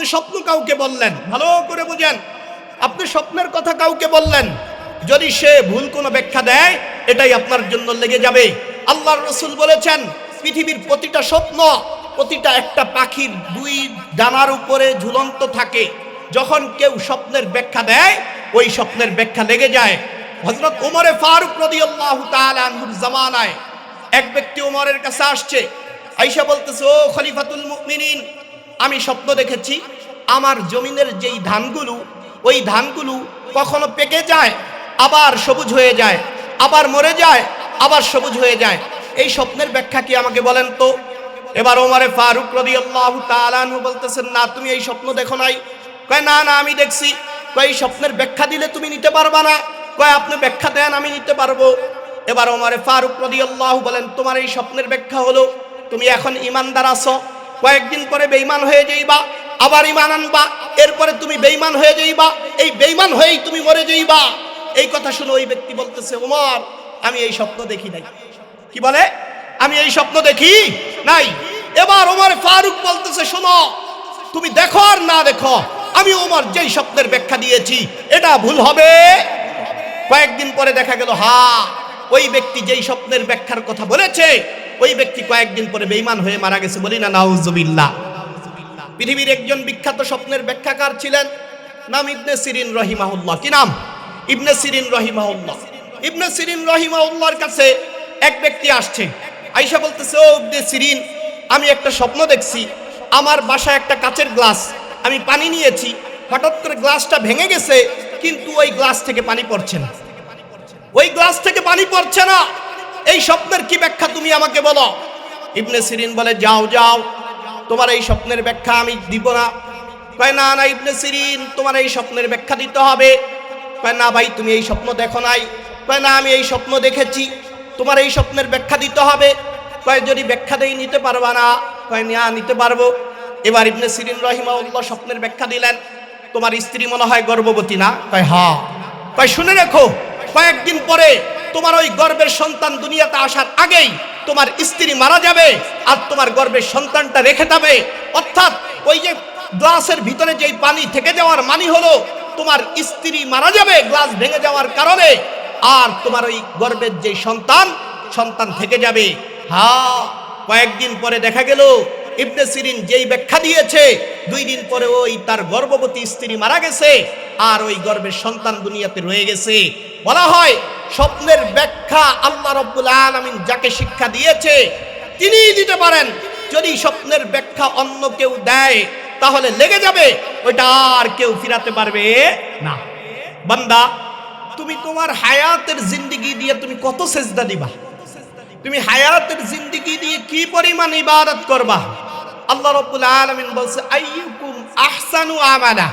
আপনি স্বপ্ন কাউকে বললেন, ভালো করে বুঝেন, আপনি স্বপ্নের কথা কাউকে বললেন, যদি সে ভুল কোনো ব্যাখ্যা দেয় এটাই আপনার জন্য লেগে যাবে। আল্লাহর রাসূল বলেছেন পৃথিবীর প্রতিটা স্বপ্ন প্রতিটা একটা পাখির দুই ডানার উপরে ঝুলন্ত থাকে। যখন কেউ স্বপ্নের ব্যাখ্যা দেয় ওই স্বপ্নের ব্যাখ্যা লেগে যায়। হযরত ওমর ফারুক রাদিয়াল্লাহু তাআলা আনহুর জামানায় এক ব্যক্তি ওমরের কাছে আসছে, আয়েশা বলতেছে, ও খলিফাতুল মুমিনিন, আমি স্বপ্ন দেখেছি আমার জমিনের যেই ধানগুলো, ওই ধানগুলো কখনো পেকে যায়, আবার সবুজ হয়ে যায়, আবার মরে যায়, আবার সবুজ হয়ে যায়। এই স্বপ্নের ব্যাখ্যা কি আমাকে বলেন তো? এবার ওমরে ফারুক রাদিয়াল্লাহু তাআলা আনহু বলতেছেন, না তুমি এই স্বপ্ন দেখো নাই। কয় না না আমি দেখছি। কয় এই স্বপ্নের ব্যাখ্যা দিলে তুমি নিতে পারবা না। কয় আপনি ব্যাখ্যা দেন আমি নিতে পারবো। এবার ওমরে ফারুক রাদিয়াল্লাহু বলেন, তোমার এই স্বপ্নের ব্যাখ্যা হলো তুমি এখন ঈমানদার আছো, কয়েকদিন পরে বেঈমান হয়ে যাইবা, আবার ঈমান আনবা, এরপরে তুমি বেঈমান হয়ে যাইবা, এই বেঈমান হয়েই তুমি মরে যাইবা। এই কথা শুনে ওই ব্যক্তি বলতেছে, ওমর আমি এই স্বপ্ন দেখি নাই। কি বলে? আমি এই স্বপ্ন দেখি নাই। এবার ওমর ফারুক বলতেছে, শোনো, তুমি দেখো আর না দেখো, আমি ওমর যেই স্বপ্নের ব্যাখ্যা দিয়েছি এটা ভুল হবে। কয়েকদিন পরে দেখা গেল ওই ব্যক্তি যেই স্বপ্নের ব্যাখ্যার কথা বলেছে ওই ব্যক্তি কয়েকদিন পরে বেঈমান হয়ে মারা গেছে। বলি না নাউজুবিল্লাহ। পৃথিবীর একজন বিখ্যাত স্বপ্নের ব্যাখ্যাকার ছিলেন, নাম ইবনে সিরিন রহিমাহুল্লাহ। কি নাম? ইবনে সিরিন রহিমাহুল্লাহ। ইবনে সিরিন রহিমাহুল্লাহর কাছে এক ব্যক্তি আসছে, আয়েশা বলতেছে, ও ইবনে সিরিন, আমি একটা স্বপ্ন দেখছি, আমার বাসায় একটা কাচের গ্লাস, আমি পানি নিয়েছি, হঠাৎ করে গ্লাসটা ভেঙে গেছে, কিন্তু ওই গ্লাস থেকে পানি পড়ছে না, ওই গ্লাস থেকে পানি পড়ছে না। এই স্বপ্নের কি ব্যাখ্যা তুমি আমাকে বলো। ইবনে সিরিন বলে, যাও যাও, তোমার এই স্বপ্নের ব্যাখ্যা আমি দিব না। কয় না না ইবনে সিরিন, তোমার এই স্বপ্নের ব্যাখ্যা দিতে হবে। কয় না ভাই, তুমি এই স্বপ্ন দেখো নাই। কয় না আমি এই স্বপ্ন দেখেছি, তোমার এই স্বপ্নের ব্যাখ্যা দিতে হবে। কয় যদি ব্যাখ্যা দেই নিতে পারবা না। কয় না নিতে পারবো। এবার ইবনে সিরিন রাহিমাহুল্লাহ স্বপ্নের ব্যাখ্যা দিলেন, তোমার স্ত্রী মনে হয় গর্ভবতী না? কয় হ্যাঁ। কয় শুনে রেখো, কয়েকদিন পরে তোমার ওই গর্ভের সন্তান দুনিয়াতে আসার আগেই তোমার স্ত্রী মারা যাবে আর তোমার গর্ভের সন্তানটা রেখে যাবে। অর্থাৎ ওই যে গ্লাসের ভিতরে যেই পানি থেকে যাওয়ার মানে হলো তোমার স্ত্রী মারা যাবে গ্লাস ভেঙে যাওয়ার কারণে, আর তোমার ওই গর্ভের যেই সন্তান থেকে যাবে। কয়েকদিন পরে দেখা গেল ইবনে সিরিন যেই ব্যাখ্যা দিয়েছে 2 দিন পরে ওই তার গর্ভবতী স্ত্রী মারা গেছে আর ওই গর্ভের সন্তান দুনিয়াতে রয়ে গেছে। বলা হয় স্বপ্নের ব্যাখ্যা আল্লাহ রাব্বুল আলামিন যাকে শিক্ষা দিয়েছে তিনিই দিতে পারেন। যদি স্বপ্নের ব্যাখ্যা অন্য কেউ দেয় তাহলে লেগে যাবে, ওইটা আর কেউ ফিরাতে পারবে না। বান্দা, তুমি তোমার হায়াতের জিন্দেগি দিয়ে তুমি কত সেজদা দিবা? তুমি হায়াতের জিন্দেগি দিয়ে কি পরিমাণ ইবাদত করবা? আল্লাহ রাব্বুল আলামিন বলছে, আইয়ুকুম আহসানু আমালা,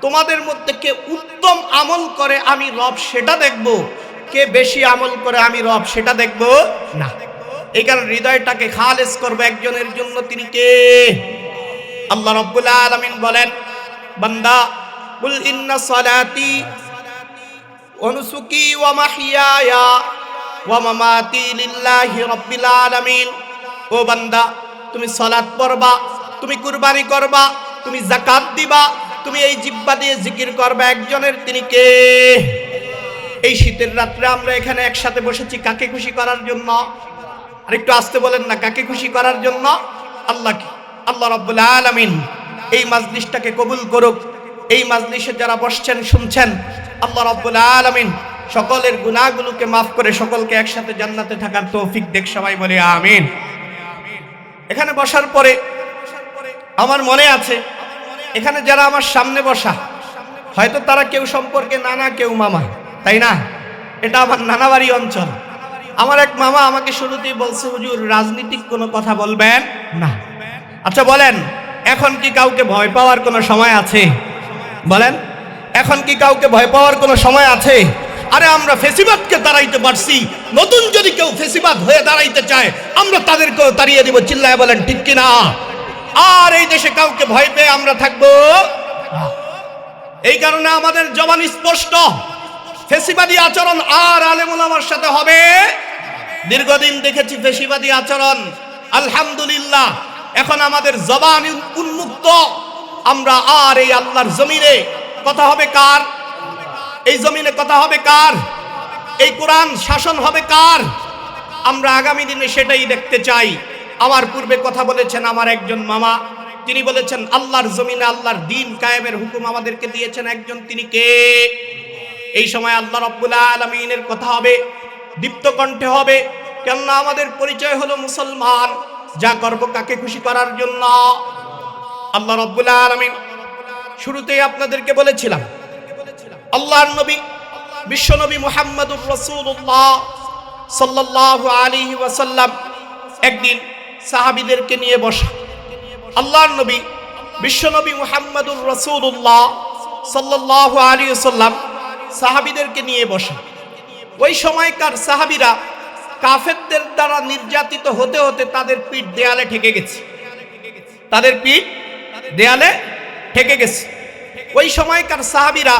তোমাদের মধ্যে কে উত্তম আমল করে আমি রব সেটা দেখব, কে বেশি আমল করে আমি রব সেটা দেখব না। এই কারণে হৃদয়টাকে খালেস করবে একজনের জন্য, তিনি কে? আল্লাহ রাব্বুল আলামিন বলেন, বান্দা, কুল ইন্না সালাতি ওয়া নুসুকি ওয়া মাহইয়ায়া ওয়া মামাতি লিল্লাহি রাব্বিল আলামিন। ও বান্দা, তুমি সালাত পড়বা, তুমি কুরবানি করবা, তুমি যাকাত দিবা, তুমি এই জিহ্বা দিয়ে জিকির করবা একজনের, তিনি কে? এই শীতের রাত্রে আমরা এখানে একসাথে বসেছি কাকে খুশি করার জন্য? আর একটু আস্তে বলেন না, কাকে খুশি করার জন্য? আল্লাহকে। আল্লাহ রাব্বুল আলামিন এই মাজলিসটাকে কবুল করুক। এই মাজলিসে যারা বসছেন শুনছেন, আল্লাহ রাব্বুল আলামিন সকলের গুনাহগুলোকে মাফ করে সকলকে একসাথে জান্নাতে থাকার তৌফিক দেখ। সবাই বলে আমিন। এখানে বসার পরে আমার মনে আছে, এখানে যারা আমার সামনে বসা হয়তো তারা কেউ সম্পর্কে নানা, কেউ মামা, তাই না? এটা আমার নানাবাড়ি অঞ্চল। আমার এক মামা আমাকে শুরুতেই বলছে, হুজুর রাজনীতিক কোনো কথা বলবেন না। আচ্ছা বলেন, এখন কি কাউকে ভয় পাওয়ার কোনো সময় আছে? বলেন, এখন কি কাউকে ভয় পাওয়ার কোনো সময় আছে? আরে আমরা ফেসিবাদকে দাঁড়াইতে পারছি, নতুন যদি কেউ ফেসিবাদ হয়ে দাঁড়াইতে চায় আমরা তাদেরকেও তাড়িয়ে দিব। চিল্লায় বলেন ঠিক কিনা? আর এই দেশে কাউকে ভয় পেয়ে আমরা থাকবো? এই কারণে আমাদের জবান স্পষ্ট, ফেসিবাদী আচরণ আর আলেম ওলামার সাথে হবে। দীর্ঘদিন দেখেছি ফেসিবাদী আচরণ, আলহামদুলিল্লাহ এখন আমাদের জবান উন্মুক্ত, আমরা আর এই আল্লাহর জমিনে কথা হবে কার? এই জমিনে কথা হবে কার? এই কোরআন শাসন হবে কার? আমরা আগামী দিনে সেটাই দেখতে চাই। আমার পূর্বে কথা বলেছেন আমার একজন মামা, তিনি বলেছেন আল্লাহর জমিনে আল্লাহর দ্বীন কায়েমের হুকুম আমাদেরকে দিয়েছেন একজন, তিনি কে? এই সময় আল্লাহ রাব্বুল আলামিনের কথা হবে, দীপ্ত কণ্ঠে হবে, কেননা আমাদের পরিচয় হলো মুসলমান। যা করব কাকে খুশি করার জন্য? আল্লাহ রাব্বুল আলামিন। শুরুতেই আপনাদেরকে বলেছিলাম আল্লাহর নবী বিশ্বনবী মুহাম্মদুর রাসূলুল্লাহ সাল্লাল্লাহু আলাইহি ওয়াসাল্লাম একদিন সাহাবীদেরকে নিয়ে বসা। আল্লাহর নবী বিশ্বনবী মুহাম্মদুর রাসূলুল্লাহ সাল্লাল্লাহু আলাইহি ওয়াসাল্লাম সাহাবীদেরকে নিয়ে বসা। ওই সময়কার সাহাবীরা কাফেরদের দ্বারা নির্যাতিত হতে হতে তাদের পিঠ দেয়ালে ঠেকে গেছে, তাদের পিঠ দেয়ালে ঠেকে গেছে। ওই সময়কার সাহাবীরা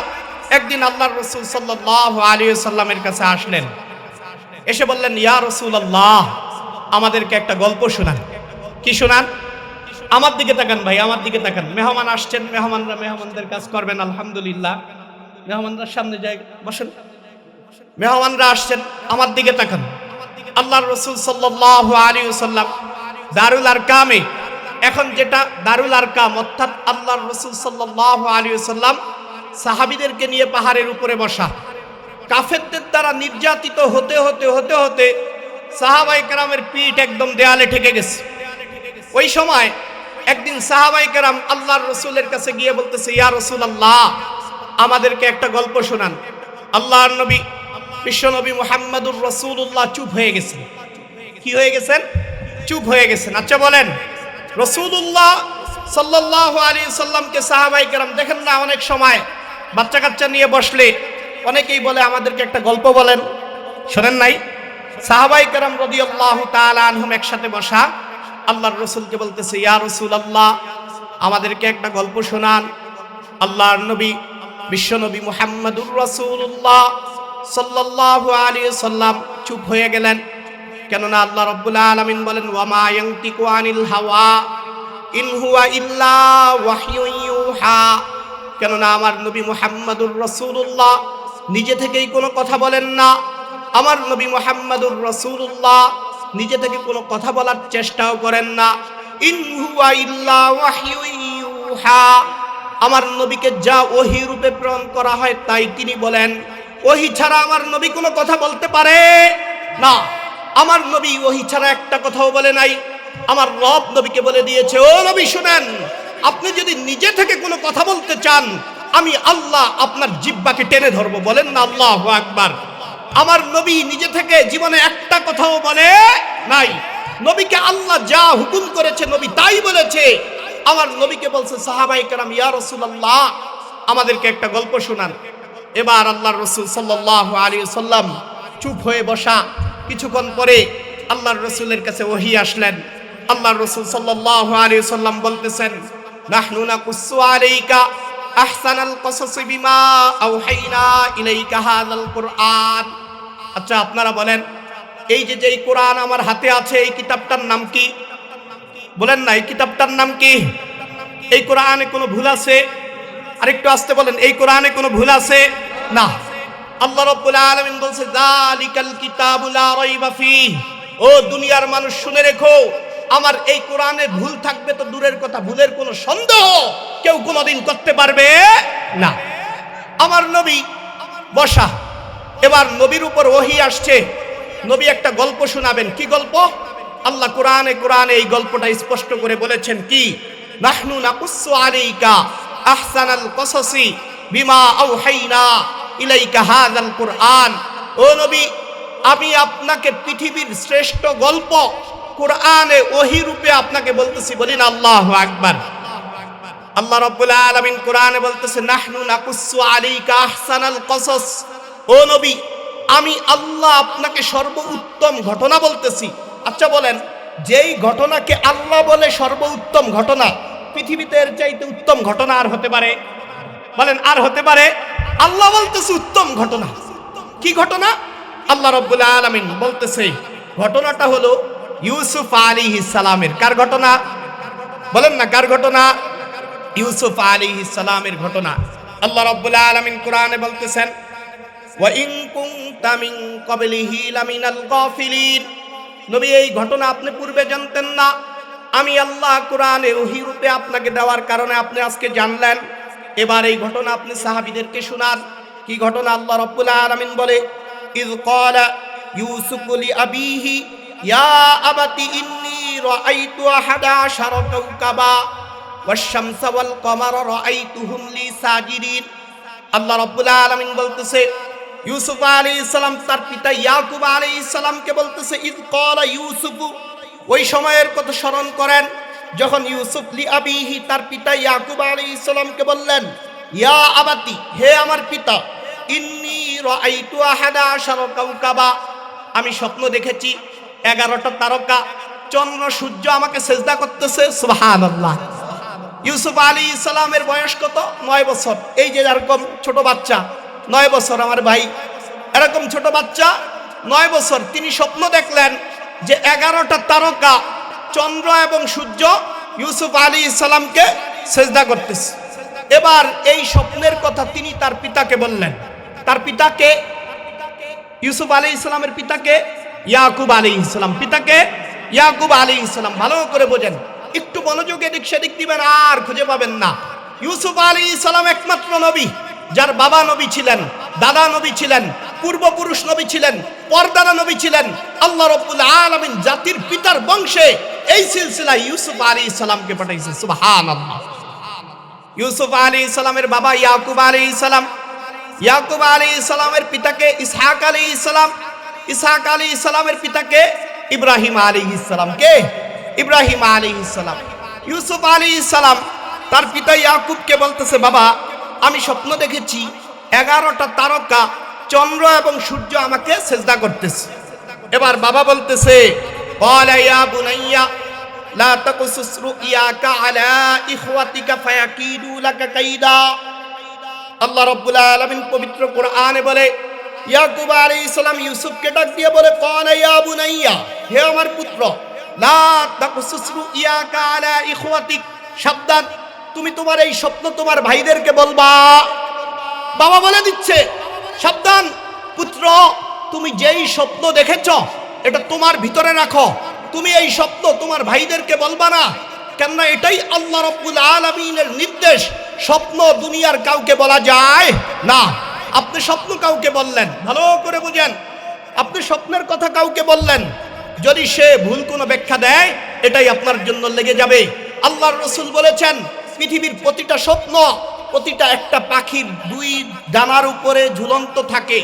একদিন আল্লাহর রাসূল সাল্লাল্লাহু আলাইহি ওয়াসাল্লামের কাছে আসলেন, এসে বললেন, ইয়া রাসূলুল্লাহ, আমাদেরকে একটা গল্প শোনান। কি শোনান? আমার দিকে তাকান ভাই, আমার দিকে তাকান। মেহমান আসছেন, মেহমানদের কাজ করবেন। আলহামদুলিল্লাহ, মেহমানদের সামনে যাই, বসেন। মেহমানরা আসছেন, আমার দিকে তাকান। আল্লাহর রাসূল সাল্লাল্লাহু আলাইহি ওয়াসাল্লাম দারুল আরকামে, এখন যেটা দারুল আরকাম, অর্থাৎ আল্লাহর রাসূল সাল্লাল্লাহু আলাইহি ওয়াসাল্লাম সাহাবীদেরকে নিয়ে পাহাড়ের উপরে বসা। কাফেরদের দ্বারা নির্যাতিত হতে হতে হতে হতে সাহাবায়ে কেরামের পিঠ একদম দেয়ালে ঠেকে গেছে। ওই সময় একদিন সাহাবায়ে কেরাম আল্লাহর রাসূলের কাছে গিয়ে বলতেছে, ইয়া রাসূলুল্লাহ, আমাদেরকে একটা গল্প শোনান। আল্লাহর নবী বিশ্বনবী মুহাম্মদুর রাসূলুল্লাহ চুপ হয়ে গেছেন। কি হয়ে গেছেন? চুপ হয়ে গেছেন। আচ্ছা বলেন, রাসূলুল্লাহ সাল্লাল্লাহু আলাইহি সাল্লামকে সাহাবায়ে কেরাম দেখেন না, অনেক সময় বাচ্চা কাচ্চা নিয়ে বসলে অনেকেই বলে আমাদেরকে একটা গল্প বলেন, শোনেন নাই? সাহাবায়ে কেরাম রাদিয়াল্লাহু তাআলা আনহুম একসাথে বসা, আল্লাহর রাসূলকে বলতেছে, ইয়া রাসূলুল্লাহ, আমাদেরকে একটা গল্প শোনান। আল্লাহর নবী বিশ্বনবী মুহাম্মদুর রাসূলুল্লাহ সাল্লাল্লাহু আলাইহি সাল্লাম চুপ হয়ে গেলেন। কেননা আল্লাহ রাব্বুল আলামিন বলেন, ওয়া মা ইয়ানতিকু আনিল হাওয়া ইন হুয়া ইল্লা ওয়াহয়ুন ইউহা। কেননা আমার নবী মুহাম্মদুর রাসূলুল্লাহ নিজে থেকেই কোনো কথা বলেন না। আমার নবী মুহাম্মদুর রাসূলুল্লাহ নিজে থেকে কোনো কথা বলার চেষ্টাও করেন না। ইন হুয়া ইল্লা ওয়াহয়ুন ইউহা, আমার নবীকে যা ওহী রূপে প্রেরণ করা হয় তাই তিনি বলেন। ওহী ছাড়া আমার নবী কোনো কথা বলতে পারে না। আমার নবী ওহী ছাড়া একটা কথাও বলে নাই। আমার রব নবীকে বলে দিয়েছে, ও নবী শুনেন, আপনি যদি নিজে থেকে কোনো কথা বলতে চান, আমি আল্লাহ আপনার জিহ্বাকে টেনে ধরবো। বলেন না আল্লাহু আকবার। আমার নবী নিজে থেকে জীবনে একটা কথাও বলে নাই। নবীকে আল্লাহ যা হুকুম করেছে নবী তাই বলেছে। আমার নবীকে বলছে সাহাবায়ে কেরাম, ইয়া রাসূলুল্লাহ, আমাদেরকে একটা গল্প শোনান। এবার আল্লাহর রাসূল সাল্লাল্লাহু আলাইহি ওয়াসাল্লাম চুপ হয়ে বসা। কিছুক্ষণ পরে আল্লাহর রাসূলের কাছে ওহী আসলেন। আল্লাহর রাসূল সাল্লাল্লাহু আলাইহি ওয়াসাল্লাম বলতেছেন, নাহনু নাকুসু আলাইকা আহসানাল কসাসি বিমা আওহাইনা ইলাইকা হাযাল কুরআন। আচ্ছা আপনারা বলেন, এই যে যেই কোরআন আমার হাতে আছে, এই কিতাবটার নাম কি? বলেন না, এই কিতাবটার নাম কি? এই কোরআনে কোনো ভুল আছে? আরেকটু আস্তে বলেন, এই কোরআনে কোনো ভুল আছে? না। আল্লাহ রাব্বুল আলামিন বলছে, যালিকাল কিতাবু লা রাইবা ফীহ। ও দুনিয়ার মানুষ শুনে রেখো, আমার এই কোরআনে ভুল থাকবে তো দূরের কথা, ভুলের কোনো সন্দেহ কেউ কোনোদিন করতে পারবে না। আমার নবী বসা। এবার নবীর উপর ওহী আসছে, নবী একটা গল্প শোনাবেন। কি গল্প? আল্লাহ কোরআনে এই গল্পটা স্পষ্ট করে বলেছেন কি, নাহনু নাকুসু আলাইকা আহসানাল কসাসি বিমা আওহাইনা ইলাইকা হাযাল কুরআন। ও নবী, আমি আপনাকে পৃথিবীর শ্রেষ্ঠ গল্প কোরআনে ওহী রূপে আপনাকে বলতেছি। বলিন আল্লাহু আকবার। আল্লাহ রাব্বুল আলামিন কোরআনে বলতেছে, নাহনু নাকুসু আলাইকা আহসানাল কসাস। ও নবী, আমি আল্লাহ আপনাকে সর্বোত্তম ঘটনা বলতেছি। আচ্ছা বলেন, যেই ঘটনাকে আল্লাহ বলে সর্বোত্তম ঘটনা, পৃথিবীতে এর চাইতে উত্তম ঘটনা আর হতে পারে? বলেন, আর হতে পারে? আল্লাহ বলতেছে উত্তম ঘটনা। কি ঘটনা? আল্লাহ রাব্বুল আলামিন বলতেছে ঘটনাটা হলো ইউসুফ আলাইহিস সালামের। কার ঘটনা? বলেন না, কার ঘটনা? ইউসুফ আলাইহিস সালামের ঘটনা। আল্লাহ রাব্বুল আলামিন কোরআনে বলতেছেন, ওয়া ইন কুনতা মিন ক্বাবলিহি লামিনাল গাফিলিন। নবী, এই ঘটনা আপনি পূর্বে জানতেন না, আমি আল্লাহ কোরআনে ওহী রূপে আপনাকে দেওয়ার কারণে আপনি আজকে জানলেন। এবার এই ঘটনা আপনি সাহাবীদেরকে শোনান। কি ঘটনা? আল্লাহ রাব্বুল আলামিন বলে, ইয ক্বালা ইউসুফু লিআবিহি ইয়া আবাতি ইন্নী রাআইতু আহাদা আশারা কাওকাবা ওয়াশ-শামসা ওয়াল কমারা রাআইতুহুম লি সাজিদিন। আল্লাহ রাব্বুল আলামিন বলতেছে, ইউসুফ আলাইহিস সালাম তার পিতা ইয়াকুব আলাইহিস সালামকে বলতেছে, ইয ক্বালা ইউসুফু, ওই সময়ের কথা স্মরণ করেন যখন ইউসুফ লিআবিহি তার পিতা ইয়াকুব আলাইহিস সালামকে বললেন, ইয়া আবাতি, হে আমার পিতা, ইন্নী রাআইতু আহাদা আশারা কাওকাবা, আমি স্বপ্ন দেখেছি 11টা তারকা, চন্দ্র সূর্য আমাকে সেজদা করতেছে। সুবহানাল্লাহ। ইউসুফ আলাইহিস সালামের বয়স কত? 9 বছর। এই যে এরকম ছোট বাচ্চা 9 বছর, আমার ভাই এরকম ছোট বাচ্চা 9 বছর, তিনি স্বপ্ন দেখলেন যে 11টা তারকা, চন্দ্র এবং সূর্য ইউসুফ আলাইহিস সালামকে সেজদা করতেছে। এবার এই স্বপ্নের কথা তিনি তার পিতাকে বললেন। তার পিতাকে, ইউসুফ আলাইহিস সালামের পিতাকে ইয়াকুব আলাইহিস সালাম, পিতাকে ইয়াকুব আলাইহিস সালাম। ভালো করে বোঝেন, একটু মনোযোগ এদিক সেদিক দিবেন আর খুঁজে পাবেন না। ইউসুফ আলাইহিস সালাম একমাত্র নবী যার বাবা নবী ছিলেন, দাদা নবী ছিলেন, পূর্বপুরুষ নবী ছিলেন, পরদাদা নবী ছিলেন। আল্লাহ রাব্বুল আলামিন জাতির পিতার বংশে এই সিলসিলায় ইউসুফ আলাইহিস সালামকে পাঠাইছেন। সুবহানাল্লাহ। ইউসুফ আলাইহিস সালামের বাবা ইয়াকুব আলাইহিস সালাম, ইয়াকুব আলাইহিস সালামের পিতাকে ইসহাক আলাইহিস সালাম, ইসহাক আলাইহিস সালামের পিতাকে ইব্রাহিম আলাইহিস সালাম। কে? ইব্রাহিম আলাইহিস সালাম। ইউসুফ আলাইহিস সালাম তার পিতা ইয়াকুবকে বলতেছে, বাবা, আমি স্বপ্ন দেখেছি 11টা তারকা, চন্দ্র এবং সূর্য আমাকে সেজদা করতেছে। এবার বাবা বলতেছে, ক্বালা ইয়া বুনাইয়া লা তাকুসুস রুইয়াকা আলা ইখওয়াতিকা ফায়াকিদু লাকা কাইদা। আল্লাহ রাব্বুল আলামিন পবিত্র কোরআনে বলে, ইয়াকুব আলাইহিস সালাম ইউসুফকে ডাক দিয়ে বলে, ক্বালা ইয়া বুনাইয়া, হে আমার পুত্র, লা তাকুসুস রুইয়াকা আলা ইখওয়াতিক, সাবধান, তুমি তোমার এই স্বপ্ন তোমার ভাইদেরকে বলবা। বাবা বলে দিচ্ছে, সাবধান পুত্র, তুমি যেই স্বপ্ন দেখেছ এটা তোমার ভিতরে রাখো, তুমি এই স্বপ্ন তোমার ভাইদেরকে বলবা না। কেননা এটাই আল্লাহ রাব্বুল আলামিনের নির্দেশ, স্বপ্ন দুনিয়ার কাউকে বলা যায় না। আপনি স্বপ্ন কাউকে বললেন, ভালো করে বুঝেন, আপনি স্বপ্নের কথা কাউকে বললেন, যদি সে ভুল কোনো ব্যাখ্যা দেয় এটাই আপনার জন্য লেগে যাবে। আল্লাহর রাসূল বলেছেন, পৃথিবীর প্রতিটা স্বপ্ন, প্রতিটা একটা পাখির 2 ডানার উপরে ঝুলন্ত থাকে।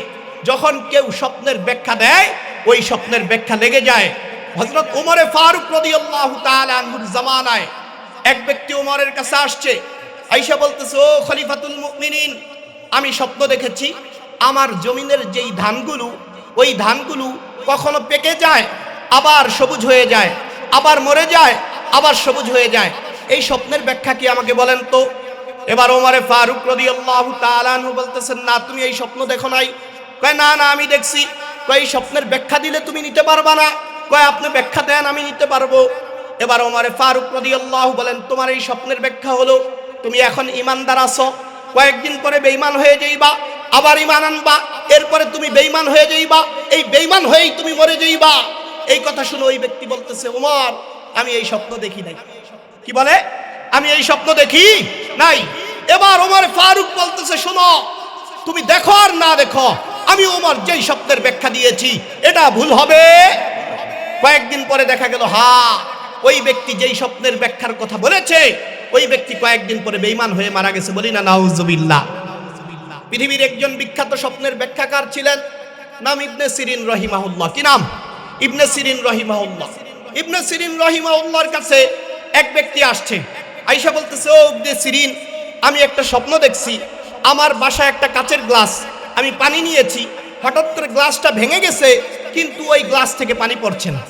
যখন কেউ স্বপ্নের ব্যাখ্যা দেয় ওই স্বপ্নের ব্যাখ্যা লেগে যায়। হযরত ওমরে ফারুক রাদিয়াল্লাহু তাআলা আনহুর জামানায় এক ব্যক্তি ওমরের কাছে আসছে, আয়েশা বলতেছে, ও খলিফাতুল মুমিনিন, আমি স্বপ্ন দেখেছি আমার জমিনের যেই ধানগুলো, ওই ধানগুলো কখনো পেকে যায়, আবার সবুজ হয়ে যায়, আবার মরে যায়, আবার সবুজ হয়ে যায়। এই স্বপ্নের ব্যাখ্যা কি আমাকে বলেন তো? এবার ওমরে ফারুক রাদিয়াল্লাহু তাআলা আনহু বলতেছেন, না, তুমি এই স্বপ্ন দেখো নাই। কয়, না না, আমি দেখছি। কয়, এই স্বপ্নের ব্যাখ্যা দিলে তুমি নিতে পারবা না। কয়, আপনি ব্যাখ্যা দেন, আমি নিতে পারবো। এবার ওমরে ফারুক রাদিয়াল্লাহু বলেন, তোমার এই স্বপ্নের ব্যাখ্যা হলো তুমি এখন ঈমানদার আছো, কয়েকদিন পরে বেঈমান হয়ে যাইবা, আবার ঈমান আনবা, এরপরে তুমি বেঈমান হয়ে যাইবা, এই বেঈমান হয়েই তুমি মরে যাইবা। এই কথা শুনে ওই ব্যক্তি বলতেছে, ওমর, আমি এই স্বপ্ন দেখি নাই। কি বলে? আমি এই স্বপ্ন দেখি নাই। এবার ওমর ফারুক বলতেছে, শোনো, তুমি দেখো আর না দেখো, আমি ওমর যেই স্বপ্নের ব্যাখ্যা দিয়েছি এটা ভুল হবে। কয়েকদিন পরে দেখা গেল, ওই ব্যক্তি যেই স্বপ্নের ব্যাখ্যার কথা বলেছে ওই ব্যক্তি কয়েকদিন পরে বেঈমান হয়ে মারা গেছে। বলি না নাউজুবিল্লাহ। পৃথিবীর একজন বিখ্যাত স্বপ্নের ব্যাখ্যাকার ছিলেন, নাম ইবনে সিরিন রহিমাহুল্লাহ। কি নাম? ইবনে সিরিন রহিমাহুল্লাহ। ইবনে সিরিন রহিমাহুল্লাহর কাছে এক ব্যক্তি আসছে, আয়েশা বলতেছে, ও ইবনে সিরিন, আমি একটা স্বপ্ন দেখছি, আমার বাসায় একটা কাচের গ্লাস, আমি পানি নিয়েছি, হঠাৎ করে গ্লাসটা ভেঙে গেছে, কিন্তু ওই গ্লাস থেকে পানি পড়ছে না,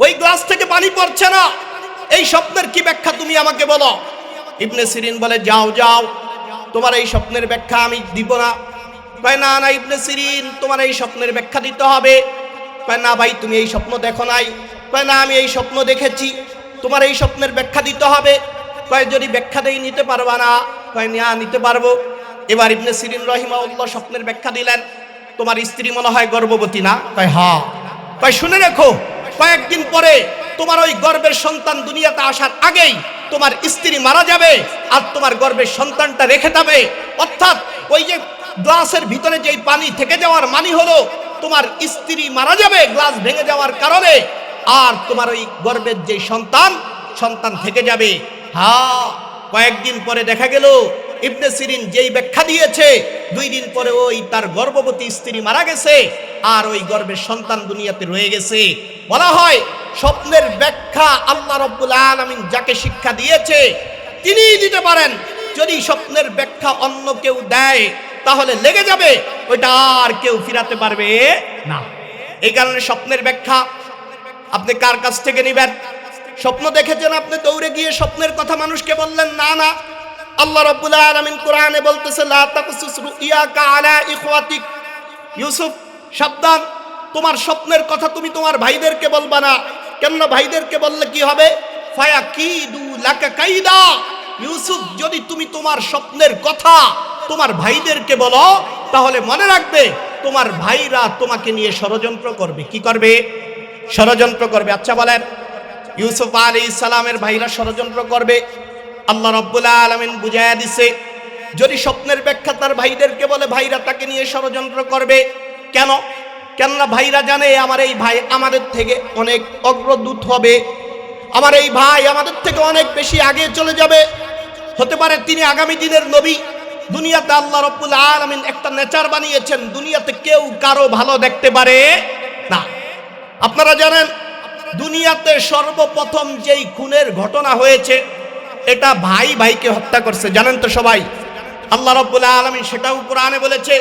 ওই গ্লাস থেকে পানি পড়ছে না। এই স্বপ্নের কি ব্যাখ্যা তুমি আমাকে বলো। ইবনে সিরিন বলে, যাও যাও, তোমার এই স্বপ্নের ব্যাখ্যা আমি দিব না। কয়, না না ইবনে সিরিন, তোমার এই স্বপ্নের ব্যাখ্যা দিতে হবে। কয়, না ভাই, তুমি এই স্বপ্ন দেখো নাই। কয়, না, আমি এই স্বপ্ন দেখেছি, তোমার এই স্বপ্নের ব্যাখ্যা দিতে হবে। কয় যদি ব্যাখ্যা দেই নিতে পারবা না? কয় না, নিতে পারবো। এবার ইবনে সিরিন রাহিমাহুল্লাহ স্বপ্নের ব্যাখ্যা দিলেন, তোমার স্ত্রী মনে হয় গর্ভবতী না? কয় হ্যাঁ। কয় শুনে রেখো, কয়েকদিন পরে তোমার ওই গর্ভের সন্তান দুনিয়াতে আসার আগেই তোমার স্ত্রী মারা যাবে আর তোমার গর্ভের সন্তানটা রেখে যাবে। অর্থাৎ ওই যে গ্লাসের ভিতরে যেই পানি থেকে যাওয়ার মানে হলো তোমার স্ত্রী মারা যাবে গ্লাস ভেঙে যাওয়ার কারণে, আর তোমার ওই গর্ভের যে সন্তান থেকে যাবে। হ্যাঁ, কয়েকদিন পরে দেখা গেল ইবনে সিরিন যেই ব্যাখ্যা দিয়েছে, 2 দিন পরে ওই তার গর্ভবতী স্ত্রী মারা গেছে আর ওই গর্ভের সন্তান দুনিয়াতে রয়ে গেছে। বলা হয় স্বপ্নের ব্যাখ্যা আল্লাহ রাব্বুল আলামিন যাকে শিক্ষা দিয়েছে তিনিই দিতে পারেন। যদি স্বপ্নের ব্যাখ্যা অন্য কেউ দেয় তাহলে লেগে যাবে, ওইটা আর কেউ ফিরাতে পারবে না। এই কারণে স্বপ্নের ব্যাখ্যা আপনি কার কাছ থেকে নেবেন? স্বপ্ন দেখেছেন, আপনি দৌড়ে গিয়ে স্বপ্নের কথা মানুষকে বললেন না না। আল্লাহ রাব্বুল আলামিন কোরআনে বলতেছে, লা তাকসুস রুইয়াকা আলা ইখওয়াতিক। ইউসুফ সাবধান, তোমার স্বপ্নের কথা তুমি তোমার ভাইদেরকে বলবা না। কেন? ভাইদেরকে বললে কি হবে? ফায়াকিদু লাকা কাইদা। ইউসুফ, যদি তুমি তোমার স্বপ্নের কথা তোমার ভাইদেরকে বলো তাহলে মনে রাখবে তোমার ভাইরা তোমাকে নিয়ে ষড়যন্ত্র করবে। কি করবে? ষড়যন্ত্র করবে। আচ্ছা বলেন, ইউসুফ আলাইহিস সালামের ভাইরা ষড়যন্ত্র করবে? আল্লাহ রাব্বুল আলামিন বুঝায়া দিছে, যদি স্বপ্নের ব্যাখ্যা তার ভাইদেরকে বলে ভাইরা তাকে নিয়ে ষড়যন্ত্র করবে। কেন? কেননা ভাইরা জানে আমার এই ভাই আমাদের থেকে অনেক অগ্রদূত হবে, আমার এই ভাই আমাদের থেকে অনেক বেশি আগে চলে যাবে। হতে পারে তিনি আগামী দিনের নবী। দুনিয়াতে আল্লাহ রাব্বুল আলামিন একটা নেচার বানিয়েছেন, দুনিয়াতে কেউ কারো ভালো দেখতে পারে না। আপনারা জানেন দুনিয়াতে সর্বপ্রথম যেই খুনের ঘটনা হয়েছে এটা ভাই ভাইকে হত্যা করছে, জানেন তো সবাই? আল্লাহ রাব্বুল আলামিন সেটাও কোরআনে বলেছে।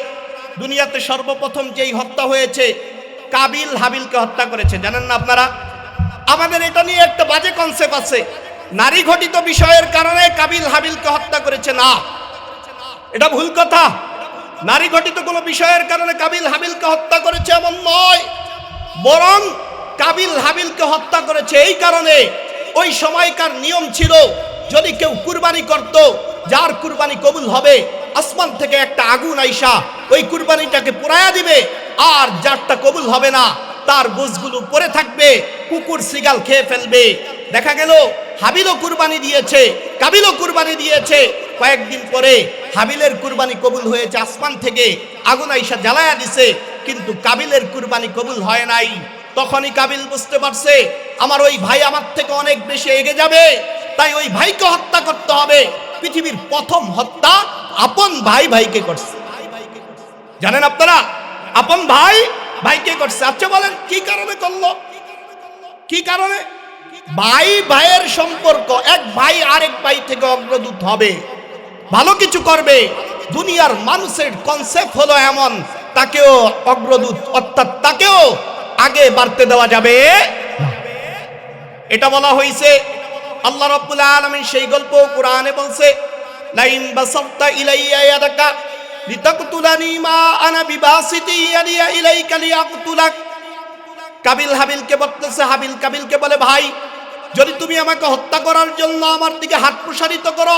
দুনিয়াতে সর্বপ্রথম যেই হত্যা হয়েছে কাবিল হাবিলকে হত্যা করেছে, জানেন না আপনারা? আমাদের এটা নিয়ে একটা বাজে কনসেপ্ট আছে, নারী ঘটিত বিষয়ের কারণে কাবিল হাবিলকে হত্যা করেছে। না, এটা ভুল কথা। নারী ঘটিত কোনো বিষয়ের কারণে কাবিল হাবিলকে হত্যা করেছে এমন নয়, বরং কাবিল হাবিলকে হত্যা করেছে এই কারণে ওই সময়কার নিয়ম ছিল, যদি কেউ কুরবানি করত, যার কুরবানি কবুল হবে আসমান থেকে একটা আগুন আইসা ওই কুরবানিটাকে পোড়ায়া দিবে, আর যারটা কবুল হবে না তার গোশগুলো পড়ে থাকবে, কুকুর সিগাল খেয়ে ফেলবে। দেখা গেল হাবিলও কুরবানি দিয়েছে, কাবিলও কুরবানি দিয়েছে। কয়েকদিন পরে হাবিলের কুরবানি কবুল হয়েছে, আসমান থেকে আগুন আইসা জ্বালায়া দিছে, কিন্তু কাবিলের কুরবানি কবুল হয় নাই। তখনই কাবিল বুঝতে পারছে আমার ওই ভাই আমার থেকে অনেক বেশি এগিয়ে যাবে, তাই ওই ভাইকে হত্যা করতে হবে। পৃথিবীর প্রথম হত্যা আপন ভাই ভাইকে করছে, জানেন আপনারা? আপন ভাই ভাইকে করছে। আচ্ছা বলেন কি কারণে করলো? কি কারণে? ভাই ভাইয়ের সম্পর্ক, এক ভাই আরেক ভাই থেকে অগ্রদূত হবে, ভালো কিছু করবে। দুনিয়ার মানুষের কনসেপ্ট হলো এমন, তাকেও অগ্রদূত অর্থাৎ তাকেও আগে বাড়তে দেওয়া যাবে। এটা বলা হয়েছে। আল্লাহ রাব্বুল আলামিন সেই গল্প কোরআনে বলছে, লাইন বাসাতা ইলাইয়া ইয়াদাকা লিতাকতুলানি মা আনা বিবাসিতি ইয়াদিয়া ইলাইকা লিয়াকতুলাক। কাবিল হাবিলকে বলতেছে, হাবিল কাবিলকে বলে, ভাই যদি তুমি আমাকে হত্যা করার জন্য আমার দিকে হাত প্রসারিত করো,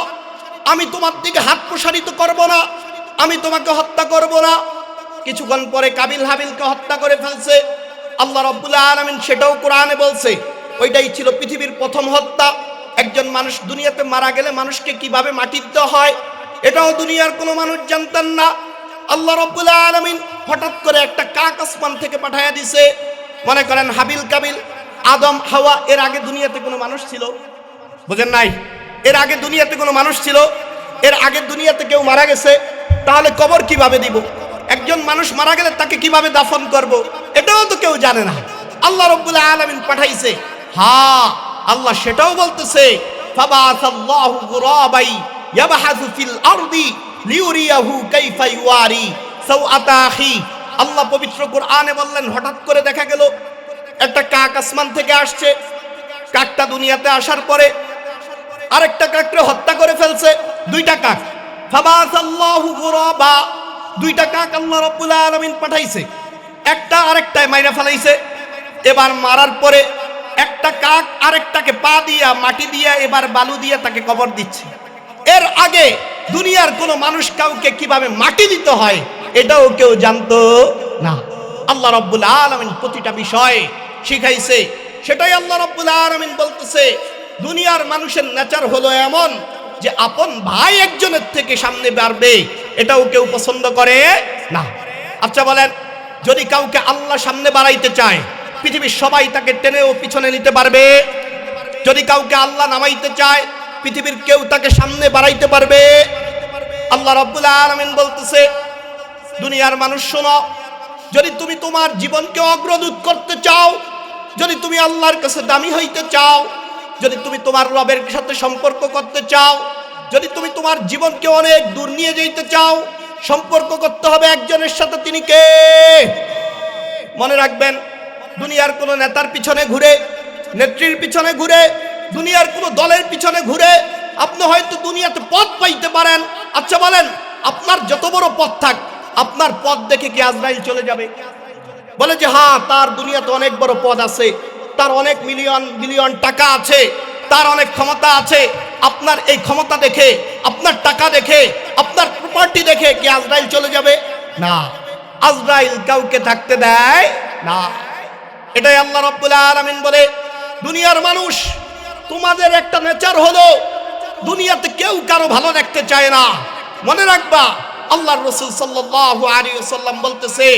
আমি তোমার দিকে হাত প্রসারিত করব না, আমি তোমাকে হত্যা করব না। কিছুক্ষণ পরে কাবিল হাবিলকে হত্যা করে ফেলছে। আল্লাহ রাব্বুল আলামিন সেটাও কোরআনে বলছে। ওইটাই ছিল পৃথিবীর প্রথম হত্যা। একজন মানুষ দুনিয়াতে মারা গেলে মানুষকে কিভাবে মাটি দিতে হয় এটাও দুনিয়ার কোনো মানুষ জানতেন না। আল্লাহ রাব্বুল আলামিন হঠাৎ করে একটা কাক আসমান থেকে পাঠায়া দিছে। মনে করেন হাবিল কাবিল, আদম হাওয়া, এর আগে দুনিয়াতে কোনো মানুষ ছিল? বুঝেন নাই? এর আগে দুনিয়াতে কোনো মানুষ ছিল? এর আগে দুনিয়াতে কেউ মারা গেছে? তাহলে কবর কিভাবে দিব? একজন মানুষ মারা গেলে তাকে কিভাবে দাফন করব? এটাও তো কেউ জানে না। আল্লাহ রাব্বুল আলামিন পাঠাইছে। হ্যাঁ, আল্লাহ সেটাও বলতেছে, ফাবাসাল্লাহু গুরাবাই ইয়াবহাসু ফিল আরদি লিউরিয়াহু কাইফা ইওয়ারি সাওআতা আখি। আল্লাহ পবিত্র কোরআনে বললেন, হঠাৎ করে দেখা গেল একটা কাক আসমান থেকে আসছে। কাকটা দুনিয়াতে আসার পরে আরেকটা কাককে হত্যা করে ফেলছে। দুইটা কাক, ফাবাসাল্লাহু গুরাবা, দুইটা কাক আল্লাহ রাব্বুল আলামিন পাঠাইছে। একটা আরেকটায় মাইরা ফেলাইছে। এবার মারার পরে একটা কাক আরেকটাকে পা দিয়া মাটি দিয়া এবার বালু দিয়ে তাকে কবর দিচ্ছে। এর আগে দুনিয়ার কোনো মানুষ কাউকে কিভাবে মাটি দিতে হয় এটাও কেউ জানতো না। আল্লাহ রাব্বুল আলামিন প্রতিটা বিষয় শিখাইছে। সেটাই আল্লাহ রাব্বুল আলামিন বলতেছে, দুনিয়ার মানুষের নেচার হলো এমন যে আপন ভাই একজনের থেকে সামনে বাড়বে এটাও কেউ পছন্দ করে না। আচ্ছা বলেন, যদি কাউকে আল্লাহ সামনে বাড়াইতে চায় পৃথিবীর সবাই তাকে টেনেও পিছনে নিতে পারবে? যদি কাউকে আল্লাহ নামাইতে চায় পৃথিবীর কেউ তাকে সামনে বাড়াইতে পারবে? আল্লাহ রাব্বুল আলামিন বলতেছে, দুনিয়ার মানুষ শোনো, যদি তুমি তোমার জীবনকে অগ্রদূত করতে চাও, যদি তুমি আল্লাহর কাছে দামি হইতে চাও, যদি তুমি তোমার রবের সাথে সম্পর্ক করতে চাও, যদি তুমি তোমার জীবনকে অনেক দূর নিয়ে যেতে চাও, সম্পর্ক করতে হবে একজনের সাথে। তিনি কে? মনে রাখবেন, দুনিয়ার কোনো নেতার পিছনে ঘুরে, নেত্রীর পিছনে ঘুরে, দুনিয়ার কোনো দলের পিছনে ঘুরে আপনি হয়তো দুনিয়াতে পদ পাইতে পারেন। আচ্ছা বলেন, আপনার যত বড় পদ থাক, আপনার পদ দেখে কি আজরাইল চলে যাবে? বলে যে হ্যাঁ, তার দুনিয়াতে অনেক বড় পদ আছে, তার অনেক মিলিয়ন বিলিয়ন টাকা আছে, তার অনেক ক্ষমতা আছে। আপনার এই ক্ষমতা দেখে, আপনার টাকা দেখে, আপনার প্রপার্টি দেখে কি আজরাইল চলে যাবে? না, আজরাইল কাউকে থাকতে দেয় না। এটাই আল্লাহ রাব্বুল আলামিন বলে, দুনিয়ার মানুষ তোমাদের একটা নেচার হলো দুনিয়াতে কেউ কারো ভালো দেখতে চায় না। মনে রাখবা, আল্লাহর রাসূল সাল্লাল্লাহু আলাইহি ওয়াসাল্লাম বলতেছে,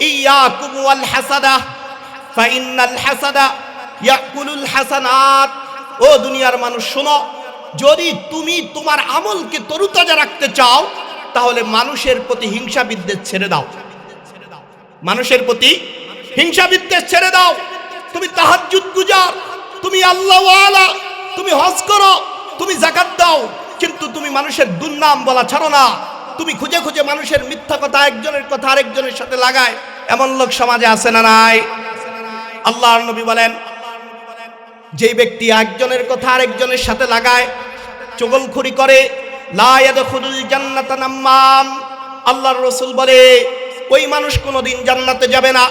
ইয়াকুম ওয়াল হাসাদা ফাইন্নাল হাসাদা ইয়াকুলুল হাসানাত। ও দুনিয়ার মানুষ শোনো, যদি তুমি তোমার আমলকে তরুতাজা রাখতে চাও তাহলে মানুষের প্রতি হিংসা বিদ্বেষ ছেড়ে দাও। মানুষের প্রতি হিংসা বিদ্বেষ ছেড়ে দাও। তুমি তাহাজ্জুদ গুজার, তুমি আল্লাহ ওয়ালা, তুমি হজ করো, তুমি যাকাত দাও, কিন্তু তুমি মানুষের দুর্নাম বলা ছাড়ো না। তুমি খুঁজে খুঁজে মানুষের মিথ্যা কথা, একজনের কথা আরেকজনের সাথে লাগায়, এমন লোক সমাজে আছে না নাই? আল্লাহর নবী বলেন, যেই ব্যক্তি একজনের কথা আরেকজনের সাথে লাগায়, চগলখড়ি করে, লা ইয়াদখুলুল জান্নাতা নাম্মাম। আল্লাহর রাসূল বলে, ওই মানুষ কোনোদিন জান্নাতে যাবে না।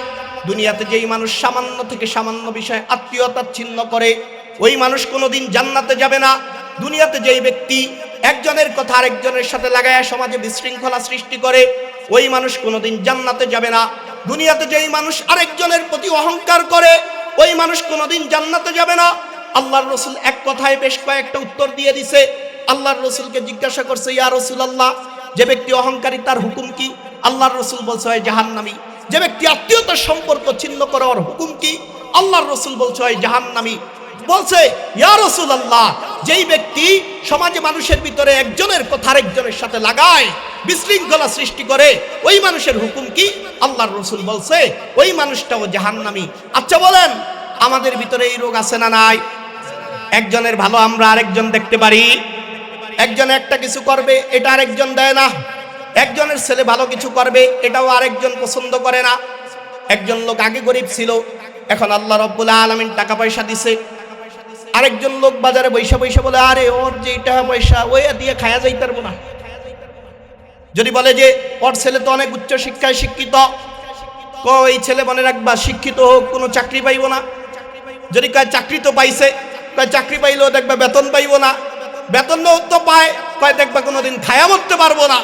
দুনিয়াতে যেই মানুষ সামান্য থেকে সামান্য বিষয়ে আত্মীয়তা ছিন্ন করে, ওই মানুষ কোনোদিন জান্নাতে যাবে না। দুনিয়াতে যেই ব্যক্তি একজনের কথা আরেকজনের সাথে লাগায় সমাজে বিশৃঙ্খলা সৃষ্টি করে, ওই মানুষ কোনোদিন জান্নাতে যাবে না। দুনিয়াতে যেই মানুষ আরেকজনের প্রতি অহংকার করে, ওই মানুষ কোনোদিন জান্নাতে যাবে না। আল্লাহর রাসূল এক কথায় বেশ কয়েকটা উত্তর দিয়ে দিছে। আল্লাহর রাসূলকে জিজ্ঞাসা করছে, ইয়া রাসূলুল্লাহ, যে ব্যক্তি অহংকারী তার হুকুম কি? আল্লাহর রাসূল বলছে, হয় জাহান্নামী। যে ব্যক্তি আত্মীয়তার সম্পর্ক ছিন্ন করার হুকুম কি? আল্লাহর রাসূল বলছে, হয় জাহান্নামী। বলছে, ইয়া রাসূলুল্লাহ, যেই ব্যক্তি সমাজে মানুষের ভিতরে একজনের কথা আরেকজনের সাথে লাগায়, বিশৃঙ্খলা সৃষ্টি করে, ওই মানুষের হুকুম কি? আল্লাহর রাসূল বলছে, ওই মানুষটাও জাহান্নামী। আচ্ছা বলেন, আমাদের ভিতরে এই রোগ আছে না নাই? একজনের ভালো আমরা আরেকজন দেখতে পারি, একজন একটা কিছু করবে এটা আরেকজন দেয় না, একজনের ছেলে ভালো কিছু করবে এটাও আরেকজন পছন্দ করে না। একজন লোক আগে গরিব ছিল, এখন আল্লাহ রাব্বুল আলামিন টাকা পয়সা দিছে। আরেকজন লোক বাজারে বৈশা বৈশা বলে, আরে ওর যে টাকা পয়সা ওই দিয়ে খায়া যাইতে পারবো না। যদি বলে যে ওর ছেলে তো অনেক উচ্চ শিক্ষায় শিক্ষিত, ওই ছেলে মনে রাখবা শিক্ষিত হোক কোনো চাকরি পাইব না। যদি কয় চাকরি তো পাইছে, কয় চাকরি পাইলেও দেখবা বেতন পাইব না, বেতন তো পায়, কয় দেখবা কোনোদিন খায়া মরতে পারবো না।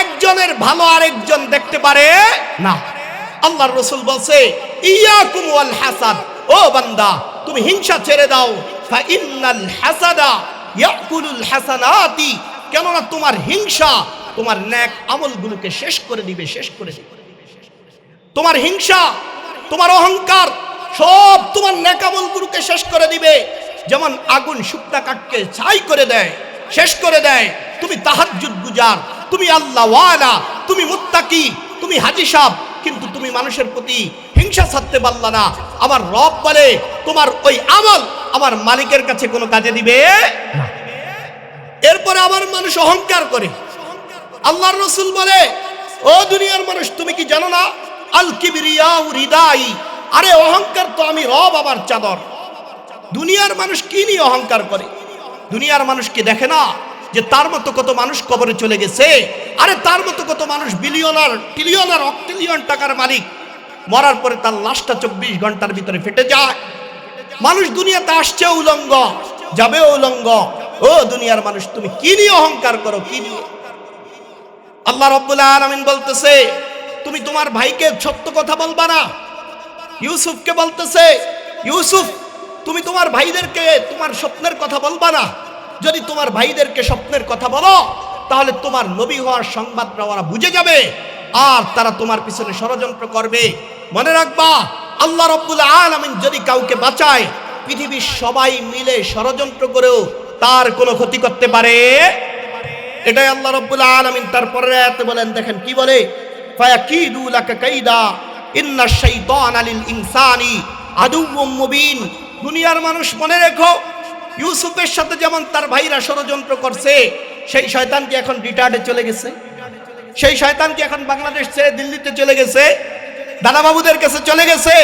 একজনের ভালো আরেকজন দেখতে পারে না। আল্লাহর রাসূল বলছে, ইয়াকুম ওয়াল হাসাদ, ও বান্দা তুমি হিংসা ছেড়ে দাও। ফা ইন্নাল হাসাদা ইয়াকুলুল হাসানাতি, কেননা তোমার হিংসা তোমার নেক আমলগুলোকে শেষ করে দিবে, শেষ করে দিবে। তোমার হিংসা, তোমার অহংকার সব তোমার নেক আমলগুলোকে শেষ করে দিবে। যেমন আগুন শুকনা কাঠকে ছাই করে দেয়, শেষ করে দেয়। তুমি তাহাজ্জুদ গুজার, তুমি আল্লাহ ওয়ালা, তুমি মুত্তাকি, তুমি হাজী সাহেব, কিন্তু তুমি মানুষের প্রতি হিংসা ছাড়তে পারলা না। আমার রব বলে, তোমার ওই আমল আমার মালিকের কাছে কোনো কাজে দিবে না। এরপরে আমার মানুষ অহংকার করে। আল্লাহর রাসূল বলে, ও দুনিয়ার মানুষ, তুমি কি জানো না, আল কিবরিয়াউ রিদাই, আরে অহংকার তো আমি রব আমার চাদর। দুনিয়ার মানুষ কি নিয়ে অহংকার করে? দুনিয়ার মানুষ কি দেখে না যে তার মতো কত মানুষ কবরে চলে গেছে? আরে তার মতো কত মানুষ বিলিয়নার, ট্রিলিয়নার, অক্টিলিয়ন টাকার মালিক, মরার পরে তার লাশটা 24 ঘন্টার ভিতরে ফেটে যায়। মানুষ দুনিয়াতে আসছে উলঙ্গ, যাবে উলঙ্গ। ও দুনিয়ার মানুষ, তুমি কি নিয়ে অহংকার করো, কি নিয়ে? আল্লাহ রাব্বুল আলামিন বলতেছে, তুমি তোমার ভাইকে সত্য কথা বলবা না। ইউসুফকে বলতেছে, ইউসুফ তুমি তোমার ভাইদেরকে তোমার স্বপ্নের কথা বলবা না। যদি তোমার ভাইদেরকে স্বপ্নের কথা বলো, তাহলে তোমার নবী হওয়ার সংবাদটা ওরা বুঝে যাবে, আর তারা তোমার পিছনে ষড়যন্ত্র করবে। মনে রাখবা, আল্লাহ রাব্বুল আলামিন যদি কাউকে বাঁচায়, পৃথিবীর সবাই মিলে ষড়যন্ত্র করেও তার কোনো ক্ষতি করতে পারে। এটাই আল্লাহ রাব্বুল আলামিন তারপরে আয়াতে বলেন, দেখেন কি বলে, ফায়াকিদু লাকা কাইদা ইন্নাশ শাইতানা লিল ইনসানি আদুউম মুবিন। দুনিয়ার মানুষ মনে রেখো, ইউসুফের সাথে যেমন তার ভাইরা ষড়যন্ত্র করছে, সেই শয়তান কি এখন রিটায়ার্ডে চলে গেছে? সেই শয়তান কি এখন বাংলাদেশ ছেড়ে দিল্লিতে চলে গেছে, দাদাবাবুদের কাছে চলে গেছে?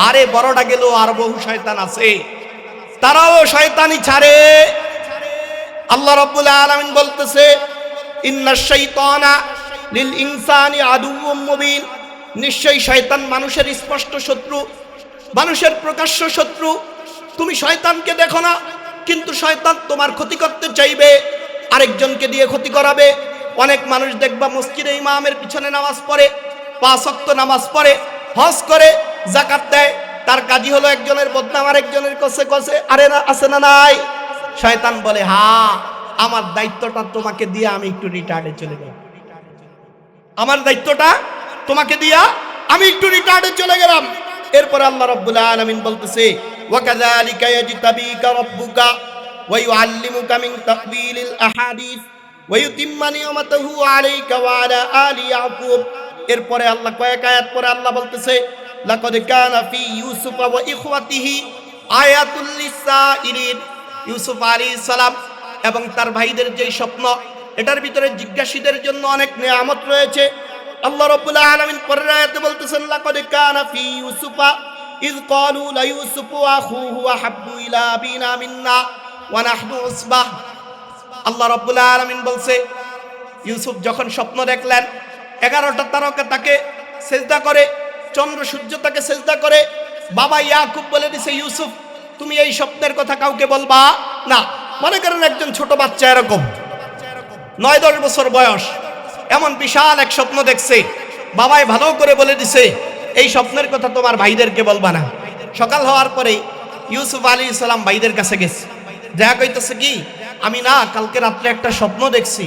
আরে বড়টা গেল, আর বহু শয়তান আছে, তারাও শয়তানি ছাড়ে। আল্লাহ রাব্বুল আলামিন বলতেছে, ইন্নাশ শাইতানা লিল ইনসানি আদুউম মুবিন। নিশ্চয়ই শয়তান মানুষের স্পষ্ট শত্রু, মানুষের প্রকাশ্য শত্রু। তুমি শয়তানকে দেখো না, কিন্তু শয়তান তোমার ক্ষতি করতে চাইবে, আরেকজনকে দিয়ে ক্ষতি করাবে। অনেক মানুষ দেখবা মসজিদে ইমামের পিছনে নামাজ পড়ে, 5 ওয়াক্ত নামাজ পড়ে, হজ করে, যাকাত দেয়, তার কাজই হলো একজনের বদনাম আরেকজনের কাছে কাছে। আরে না, আছে না নাই? শয়তান বলে, হ্যাঁ আমার দায়িত্বটা তোমাকে দিয়ে আমি একটু রিটায়ার্ডে চলে গেলাম, আমার দায়িত্বটা তোমাকে দিয়া আমি একটু রিটায়ার্ডে চলে গেলাম। এরপরে আল্লাহ রাব্বুল আলামিন বলতেছে, ওয়াকাযালিকা ইয়াজতাবিকা রাব্বুকা ওয়া ইউআল্লিমুকা মিন তা'ওয়িলিল আহাদিস ওয়া ইউতিম্মা নি'মাতাহু আলাইকা ওয়া আলা আলি ইয়াকুব। এরপরে আল্লাহ কয়েক আয়াত পরে আল্লাহ বলতেছে, লাকাদ কানা ফি ইউসুফ ওয়া ইখওয়াতিহি আয়াতুল লিসাইলিন। ইউসুফ আলাইহিস সালাম এবং তার ভাইদের যেই স্বপ্ন, এটার ভিতরে জিজ্ঞাসীদের জন্য অনেক নিয়ামত রয়েছে। আল্লাহ রাব্বুল আলামিন পরের আয়াতে বলতেছেন, লাকাদ কানা ফি ইউসুফা ইয ক্বালু লা ইউসুফু ওয়া আখুহু আহাব্বু ইলা আবিনা মিন্না ওয়া নাহনু উসবাহ। আল্লাহ রাব্বুল আলামিন বলছে, ইউসুফ যখন স্বপ্ন দেখলেন 11টা তারকা তাকে সেজদা করে, চন্দ্র সূর্য তাকে সেজদা করে, বাবা ইয়াকুব বলে দিছে, ইউসুফ তুমি এই স্বপ্নের কথা কাউকে বলবা না। মনে করেন একজন ছোট বাচ্চা, এরকম 9-10 বছর বয়স, এমন বিশাল এক স্বপ্ন দেখছে, বাবাই ভালো করে বলে দিছে এই স্বপ্নের কথা তোমার ভাইদেরকে বলবা না। সকাল হওয়ার পরে ইউসুফ আলাইহিস সালাম ভাইদের কাছে গেছে, যা কইতেছে কি, আমি না কালকে রাত্রে একটা স্বপ্ন দেখছি,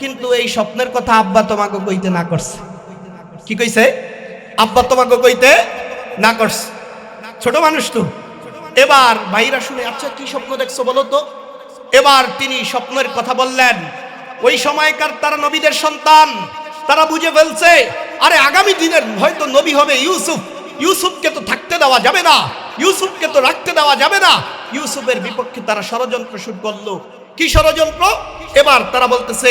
কিন্তু এই স্বপ্নের কথা আব্বা তোমাকে কইতে না করছে। কি কইছে? আব্বা তোমাকে কইতে না করছে। ছোট মানুষ তো। এবার ভাইরা শুনে, আচ্ছা কি স্বপ্ন দেখছো বলো তো। এবার তিনি স্বপ্নের কথা বললেন। ওই সময়কার তারা নবীদের সন্তান, তারা বুঝে ফেলছে, আরে আগামী দিনের হয়তো নবী হবে ইউসুফ, ইউসুফকে তো থাকতে দেওয়া যাবে না, ইউসুফকে তো রাখতে দেওয়া যাবে না। ইউসুফের বিপক্ষে তারা ষড়যন্ত্র শুরু করলো। কি ষড়যন্ত্র? এবার তারা বলতেছে,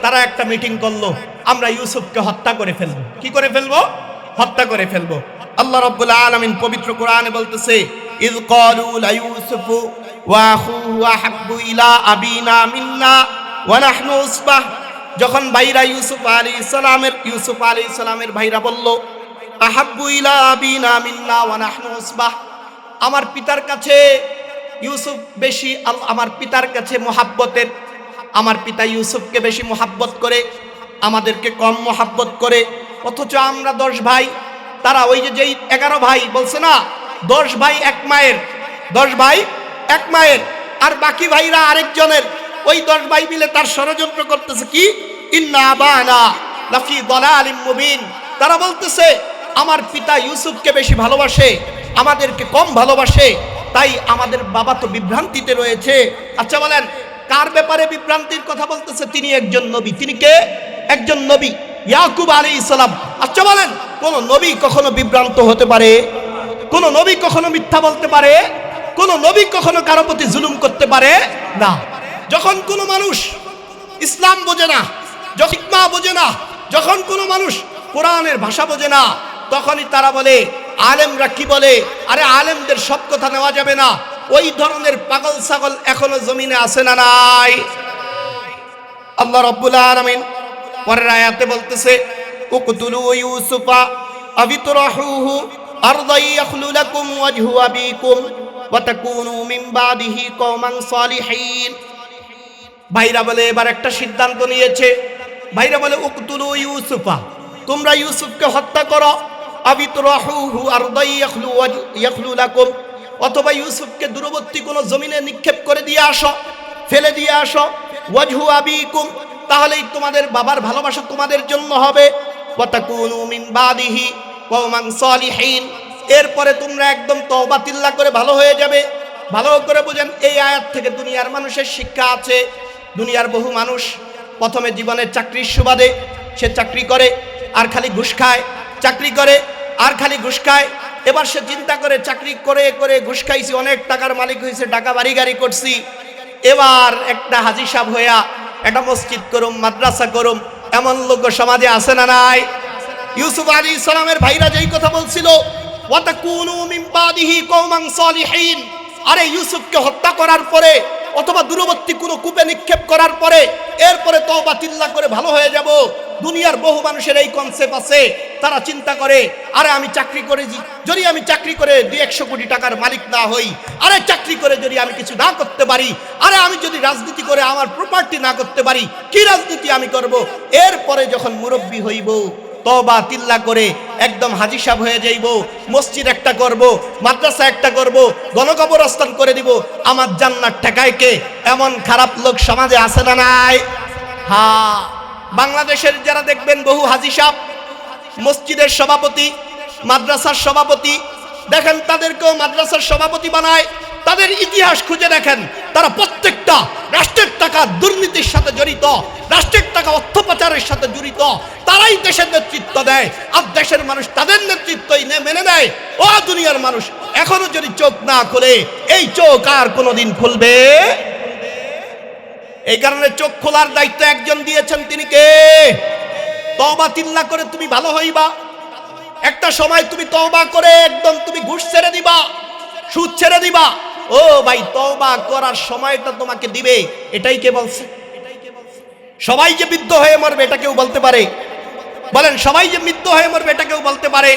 তারা একটা মিটিং করলো, আমরা ইউসুফকে হত্যা করে ফেলবো। কি করে ফেলবো? হত্যা করে ফেলবো। আল্লাহ রাব্বুল আলামিন পবিত্র কোরআনে বলতেছে, ইয ক্বালু লা ইউসুফু ওয়া আখুহু আহাব্বু ইলা আবিনা মিন্না ওয়া নাহনু উসবাহ। যখন ভাইরা ইউসুফ আলাইহিস সালামের ভাইরা বলল, আহাব্বু ইলা আবিনা মিন্না ওয়া নাহনু উসবাহ, আমার পিতার কাছে ইউসুফ বেশি, আমার পিতার কাছে মোহাব্বতের, আমার পিতা ইউসুফকে বেশি মোহাব্বত করে, আমাদেরকে কম মোহাব্বত করে। অথচ আমরা 10 ভাই, তারা ওই যে যেই 11 ভাই বলছে না, 10 ভাই এক মায়ের, 10 ভাই এক মায়ের, আর বাকি ভাইরা আরেকজনের। ওই 10 ভাই মিলে তার ষড়যন্ত্র করতেছে কি, ইন্না আবানা লাফি দালালিম মুবিন। তারা বলতেছে আমার পিতা ইউসুফকে বেশি ভালোবাসে, আমাদেরকে কম ভালোবাসে, তাই আমাদের বাবা তো বিভ্রান্তিতে রয়েছে। আচ্ছা বলেন, কার ব্যাপারে বিভ্রান্তির কথা বলতেছে? তিনি একজন নবী। তিনি কে? একজন নবী, ইয়াকুব আলাইহিস সালাম। আচ্ছা বলেন, কোন নবী কখনো বিভ্রান্ত হতে পারে? কোন নবী কখনো মিথ্যা বলতে পারে? কোন নবী কখনো কারো প্রতি জুলুম করতে পারে না। যখন কোনো মানুষ ইসলাম বোঝে না, যখন হিকমা বোঝে না, যখন কোনো মানুষ কোরআনের ভাষা বোঝে না, তখনই তারা বলে আলেমরা কি বলে, আরে আলেমদের সব কথা নেওয়া যাবে না। ওই ধরনের পাগল ছাগল এখনো জমিনে আছে না নাই? আল্লাহ রাব্বুল আলামিন পরের আয়াতে বলতেছে, উকতুলু ইউসুফা আবিতরাহুহু আরদাই ইয়াখলু লাকুম ওয়াজহু আবিকুম ওয়া তাকুনু মিন বাদিহি কওমান সালিহিন। ভাইরা বলে এবার একটা সিদ্ধান্ত নিয়েছে। ভাইরা বলে উকতুলু ইউসুফা, তোমরা ইউসুফকে হত্যা করো, আবিতরাহুহু আরদাই ইয়াখলু লাকুম, অথবা ইউসুফকে দূরবর্তী কোনো জমিনে নিক্ষেপ করে দিয়ে আসো, ফেলে দিয়ে আসো। ওয়াজহু আবিকুম, তাহলেই তোমাদের বাবার ভালোবাসা তোমাদের জন্য হবে। ওয়া তাকুনু মিন বাদিহি কওমান সালিহিন, এরপরে তোমরা একদম তওবা তিল্লা করে ভালো হয়ে যাবে। ভালো করে বুঝেন, এই আয়াত থেকে দুনিয়ার মানুষের শিক্ষা আছে। দুনিয়ার বহু মানুষ প্রথমে জীবনের চাকরির সুবাদে সে চাকরি করে আর খালি ঘুষ খায়, চাকরি করে আর খালি ঘুষ খায়। এবার সে চিন্তা করে চাকরি করে করে ঘুষ খাইছি, অনেক টাকার মালিক হয়েছে, টাকা বাড়ি গাড়ি করছি, এবার একটা হাজি সাহেব হইয়া একটা মসজিদ করুম, মাদ্রাসা করুম, এমন লোক সমাজে আছে না নাই? ইউসুফ আলাইহিস সালামের ভাইরা যেই কথা বলছিল, ওয়া তাকুনু মিন বাদিহি কওমান সালিহিন, আরে ইউসুফকে হত্যা করার পরে অথবা দূরবর্তী কোনো কূপে নিক্ষেপ করার পরে এরপরে তওবা তিল্লা করে ভালো হয়ে যাব। দুনিয়ার বহু মানুষের এই কনসেপ্ট আছে। তারা চিন্তা করে, আরে আমি চাকরি করে যদি আমি চাকরি করে 200 কোটি টাকার মালিক না হই, আরে চাকরি করে যদি আমি কিছু না করতে পারি, আরে আমি যদি রাজনীতি করে আমার প্রপার্টি না করতে পারি, কি রাজনীতি আমি করব? এরপরে যখন মুরব্বী হইব, তওবা তিল্লা করে একদম হাজী সাহেব হয়ে যাইব, মসজিদ একটা করব, মাদ্রাসা একটা করব, গণকবরস্থান করে দিব, আমার জান্নাত ঠেকায় কে? এমন খারাপ লোক সমাজে আছে না নাই? হ্যাঁ, বাংলাদেশের যারা দেখবেন বহু হাজী সাহেব, মসজিদের সভাপতি, মাদ্রাসার সভাপতি, দেখেন তাদেরকেও মাদ্রাসার সভাপতি বানায়। তাদের ইতিহাস খুঁজে দেখেন, তারা প্রত্যেকটা রাষ্ট্রের টাকা দুর্নীতির সাথে জড়িত, রাষ্ট্রের টাকা অর্থ পাচারের সাথে জড়িত। তারাই দেশের নেতৃত্ব দেয়, আর দেশের মানুষ তাদের নেতৃত্বই মেনে নেয়। ও দুনিয়ার মানুষ, এখনো যদি চোখ না খুলে, এই চোখ আর কোনোদিন খুলবে? এই কারণে চোখ খোলার দায়িত্ব একজন দিয়েছেন, তিনি কে? তওবা তিল্লা করে তুমি ভালো হইবা। একটা সময় তুমি তওবা করে একদম তুমি ঘুষ ছেড়ে দিবা, সুদ ছেড়ে দিবা। ও ভাই, তওবা করার সময়টা তোমাকে দিবে, এটাই কে বলছে? সবাই যে বৃদ্ধ হয়ে মরবে এটা কেউ বলতে পারে? বলেন, সবাই যে মৃত্যু হয়ে মরবে এটা কেউ বলতে পারে?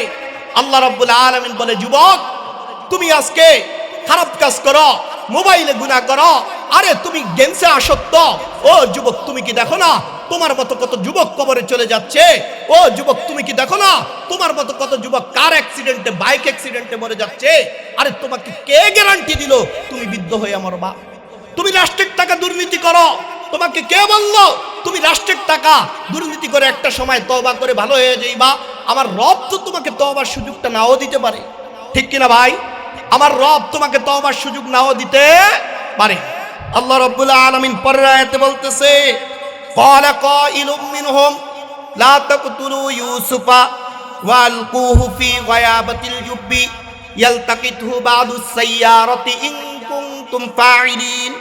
আল্লাহ রাব্বুল আলামিন বলে, যুবক তুমি আজকে খারাপ কাজ করো, মোবাইলে গুনাহ করো, আরে তুমি গেমসে আসক্ত, ও যুবক তুমি কি দেখো না তোমার মতো কত যুবক কবরে চলে যাচ্ছে? ও যুবক তুমি কি দেখো না তোমার মতো কত যুবক কার অ্যাক্সিডেন্টে, বাইক অ্যাক্সিডেন্টে মরে যাচ্ছে? আরে তোমাকে কে গ্যারান্টি দিল তুমি বৃদ্ধ হয়ে মরবা? তুমি রাষ্ট্রের টাকা দুর্নীতি করো, তোমাকে কে বললো তুমি রাষ্ট্রের টাকা দুর্নীতি করে একটা সময় তওবা করে ভালো হয়ে যাইবা? আমার রব তো তোমাকে তওবার সুযোগটা নাও দিতে পারে, ঠিক কিনা ভাই? আমার রব তোমাকে তওবার সুযোগ নাও দিতে পারে। আল্লাহ রাব্বুল আলামিন পরের আয়াতে বলতেছে, ক্বালা কাইলুম মিনহুম লা তাকতুলু ইউসুফা ওয়ালকুহু ফি গায়াবাতিল জুব্বি ইয়ালতাকিতুহু বাদুস সাইয়ারাতি ইন কুনতুম ফাইলিন।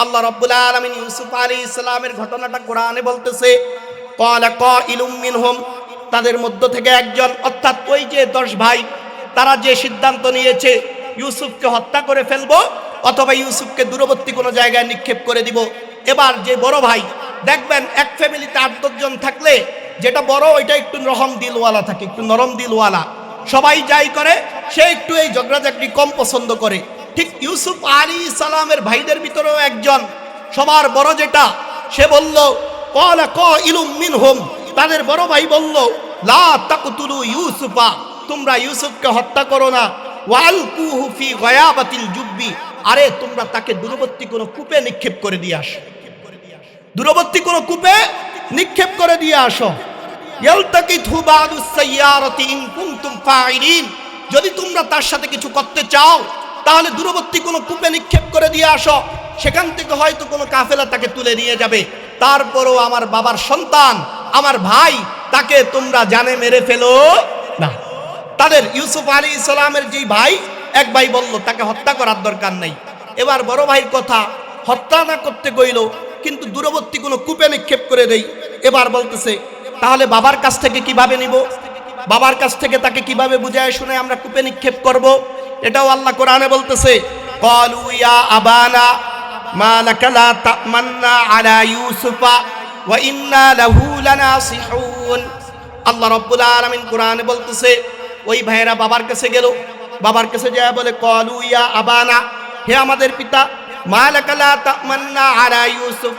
আল্লাহ রাব্বুল আলামিন ইউসুফ আলাইহিস সালামের ঘটনাটা কোরআনে বলতেছে, ক্বালা কাইলুম মিনহুম, তাদের মধ্য থেকে একজন, অর্থাৎ ওই যে 10 ভাই, তারা যে সিদ্ধান্ত নিয়েছে ইউসুফকে হত্যা করে ফেলবো অথবা ইউসুফকে দূরবর্তী কোনো জায়গায় নিক্ষেপ করে দিব। এবার যে বড় ভাই, দেখবেন এক ফ্যামিলিতে 8-10 জন থাকলে যেটা বড় ওইটা একটু নরম দিলওয়ালা থাকে, একটু নরম দিলওয়ালা, সবাই যাই করে সে একটু এই ঝগড়াঝাটি কম পছন্দ করে। ঠিক ইউসুফ আলাইহিস সালামের ভাইদের ভিতরেও একজন সবার বড় যেটা, সে বলল ক্বালা কাইলুম মিনহুম, তাদের বড় ভাই বলল, লা তাকতুলু ইউসুফা, তোমরা ইউসুফকে হত্যা করো না, ওয়ালকুহু ফি গায়াবাতিল জুব্বি, আরে তোমরা তাকে দূরবর্তী কোনো কূপে নিক্ষেপ করে দিয়ে আসো, দূরবর্তী কোনো কূপে নিক্ষেপ করে দিয়ে আসো। ইয়ালতাকিতহু বাদুস সাইয়ারাতি ইন কুনতুম ফাইলিন, যদি তোমরা তার সাথে কিছু করতে চাও তাহলে দূরবর্তী কোনো কূপে নিক্ষেপ করে দিয়ে আসো, সেখান থেকে হয়তো কোনো কাফেলা তাকে তুলে নিয়ে যাবে। তারপরও আমার বাবার সন্তান, আমার ভাই, তাকে তোমরা জানে মেরে ফেলো না। তাদের ইউসুফ আলাইহিস সালামের যেই ভাই, এক ভাই বলল তাকে হত্যা করার দরকার নাই। এবার বড় ভাইয়ের কথা, হত্যা না করতে কইল, কিন্তু দূরবর্তী কোনো কূপে নিক্ষেপ করে দেই। এবার বলতেছে, তাহলে বাবার কাছ থেকে কিভাবে নিব? বাবার কাছ থেকে তাকে কিভাবে বুঝায় শুনে আমরা কূপে নিক্ষেপ করব? এটাও আল্লাহ কোরআনে বলতেছে, ক্বালু ইয়া আবানা মা লাকা লা তামান্না আলা ইউসুফা ওয়া ইন্না লাহু লানাসিহুন। আল্লাহ রাব্বুল আলামিন কোরআনে বলতেছে, ওই ভাইয়েরা বাবার কাছে গেল, বাবার কাছে যায় বলে ক্বালু ইয়া আবানা, হে আমাদের পিতা, মা লাকা লা তা'মান্না আলা ইউসুফ,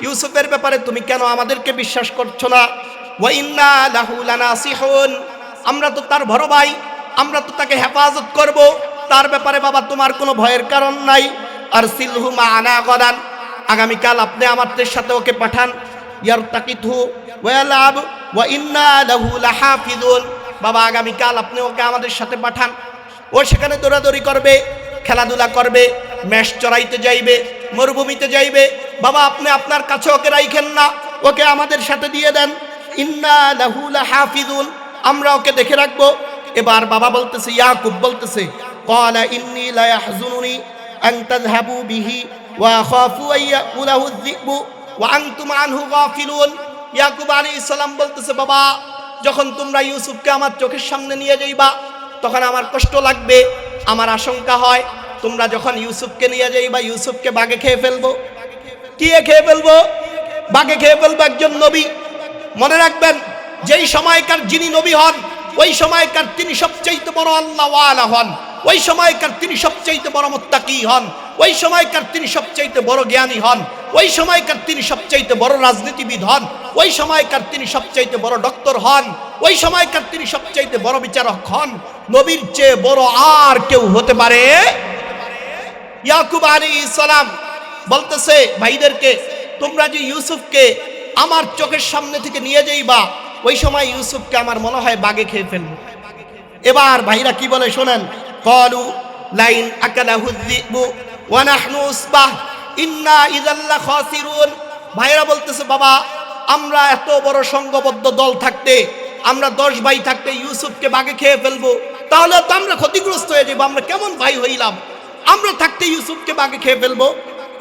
ইউসুফের ব্যাপারে তুমি কেন আমাদেরকে বিশ্বাস করছো না? ওয়া ইন্না লাহু লানাসিহুন, আমরা তো তার বড় ভাই, আমরা তো তাকে হেফাজত করব, তার ব্যাপারে বাবা তোমার কোনো ভয়ের কারণ নাই। আরসিলহু মা'ানা গাদান, আগামীকাল আপনি আমাদের সাথে ওকে পাঠান। ইয়ারতাকিতহু ওয়া ইয়ালআব ওয়া ইন্না লাহু লাহাফিজুন, বাবা আগামীকাল আপনি ওকে আমাদের সাথে পাঠান। ও সেখানে দৌড়াদৌড়ি করবে, খেলাধুলা করবে, মেষ চড়াইতে যাইবে, মরুভূমিতে যাইবে। বাবা আপনি আপনার কাছে ওকে রাইখেন না, ওকে আমাদের সাথে দিয়ে দেন। ইন্না লাহু লাহাফিজুন, আমরা ওকে দেখে রাখবো। এবার বাবা বলতেছে, ইয়াকুব বলতেছে, ক্বালা ইন্নী লা ইয়াহজুনুনি আন তাযহাবু বিহি ওয়া আখাফু আন ইয়াকুলাহু যিবু ওয়া আনতুম আনহু গাফিলুন। ইয়াকুব আলাইহিস সালাম বলতেছে, বাবা যখন তোমরা ইউসুফকে আমার চোখের সামনে নিয়ে যাইবা তখন আমার কষ্ট লাগবে, আমার আশঙ্কা হয় তোমরা যখন ইউসুফকে নিয়ে যাইবা ইউসুফকে বাঘে খেয়ে ফেলবো। কি খেয়ে ফেলবো? বাঘে খেয়ে ফেলবো একজন নবী। মনে রাখবেন, যেই সময়কার যিনি নবী হন ওই সময়কার তিনি সবচেয়ে বড় আল্লাহওয়ালা হন, ওই সময়কার তিনি সবচেয়ে বড় মুত্তাকি হন, ওই সময়কার তিনি সবচেয়ে বড় জ্ঞানী হন, ওই সময়কার তিনি সবচেয়ে বড় রাজনীতিবিদ হন, ওই সময়কার তিনি সবচেয়ে বড় ডক্টর হন, ওই সময়কার তিনি সবচেয়ে বড় বিচারক হন। নবীর চেয়ে বড় আর কেউ হতে পারে? ইয়াকুব আলাইহিস সালাম বলতেছে ভাইদেরকে, তোমরা যে ইউসুফকে আমার চোখের সামনে থেকে নিয়ে যাইবা ওই সময় ইউসুফকে আমার মনে হয় বাঘে খেয়ে ফেলবো। এবার ভাইরা কি বলে শোনেন, ক্বালু লাইন আকালাহু যিবু ওয়া নাহনু উসবাহ ইন্না ইযাল লাখাসিরুন। ভাইরা বলতেছে, বাবা আমরা এত বড় সংঘবদ্ধ দল থাকতে, আমরা 10 ভাই থাকতে ইউসুফকে বাঘে খেয়ে ফেলবো, তাহলে তো আমরা ক্ষতিগ্রস্ত হয়ে যাবো, আমরা কেমন ভাই হইলাম? আমরা থাকতে ইউসুফকে বাঘে খেয়ে ফেলবো।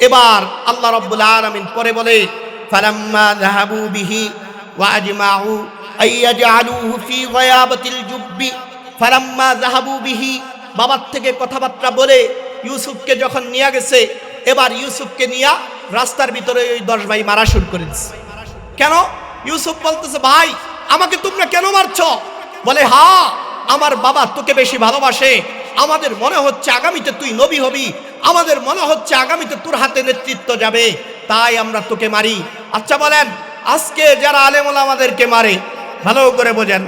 এবার আল্লাহ রাব্বুল আলামিন পরে বলে, ফালাম্মা যাহাবু বিহি ওয়া আজমাউ আইয়াজআলুহু ফি গায়াবাতিল জুব্বি ফালাম্মা যাহাবু বিহি, বাবার থেকে কথাবার্তা বলে ইউসুফকে যখন নিয়ে গেছে, এবার ইউসুফকে নিয়ে রাস্তার ভিতরে ওই 10 ভাই মারা শুরু করে দিচ্ছে। কেন? ইউসুফ বলতেছে, ভাই আমাকে তোমরা কেন মারছো? বলে, হ্যাঁ আমার বাবা তোকে বেশি ভালোবাসে, আমাদের মনে হচ্ছে আগামীতে তুই নবী হবি, আমাদের মনে হচ্ছে আগামীতে তোর হাতে নেতৃত্ব যাবে, তাই আমরা তোকে মারি। আচ্ছা বলেন, আজকে যারা আলেম ওলামাদেরকে মারে, ভালো করে বোঝেন,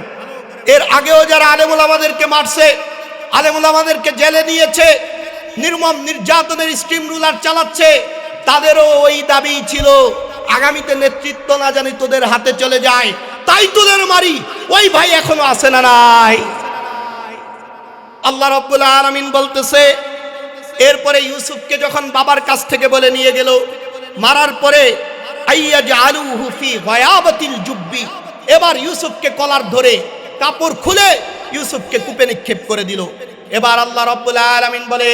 এর আগেও যারা আলেম ওলামাদেরকে মারছে, আলেম ওলামাদেরকে জেলে নিয়েছে, নির্মম নির্যাতনের স্টিম রুলার চালাচ্ছে, তাদেরও ওই দাবি ছিল আগামীতে নেতৃত্ব না জানি তোদের হাতে চলে যায়, তাই তোদের মারি। ওই ভাই এখনো আছে না নাই? আল্লাহ রাব্বুল আলামিন বলতেছে, এরপরে ইউসুফকে যখন বাবার কাছ থেকে বলে নিয়ে গেল, মারার পরে আইয়াজআলুহু ফি গায়াবাতিল জুব্বি, এবার ইউসুফকে কলার ধরে কাপড় খুলে ইউসুফকে কূপে নিক্ষেপ করে দিল। এবার আল্লাহ রাব্বুল আলামিন বলে,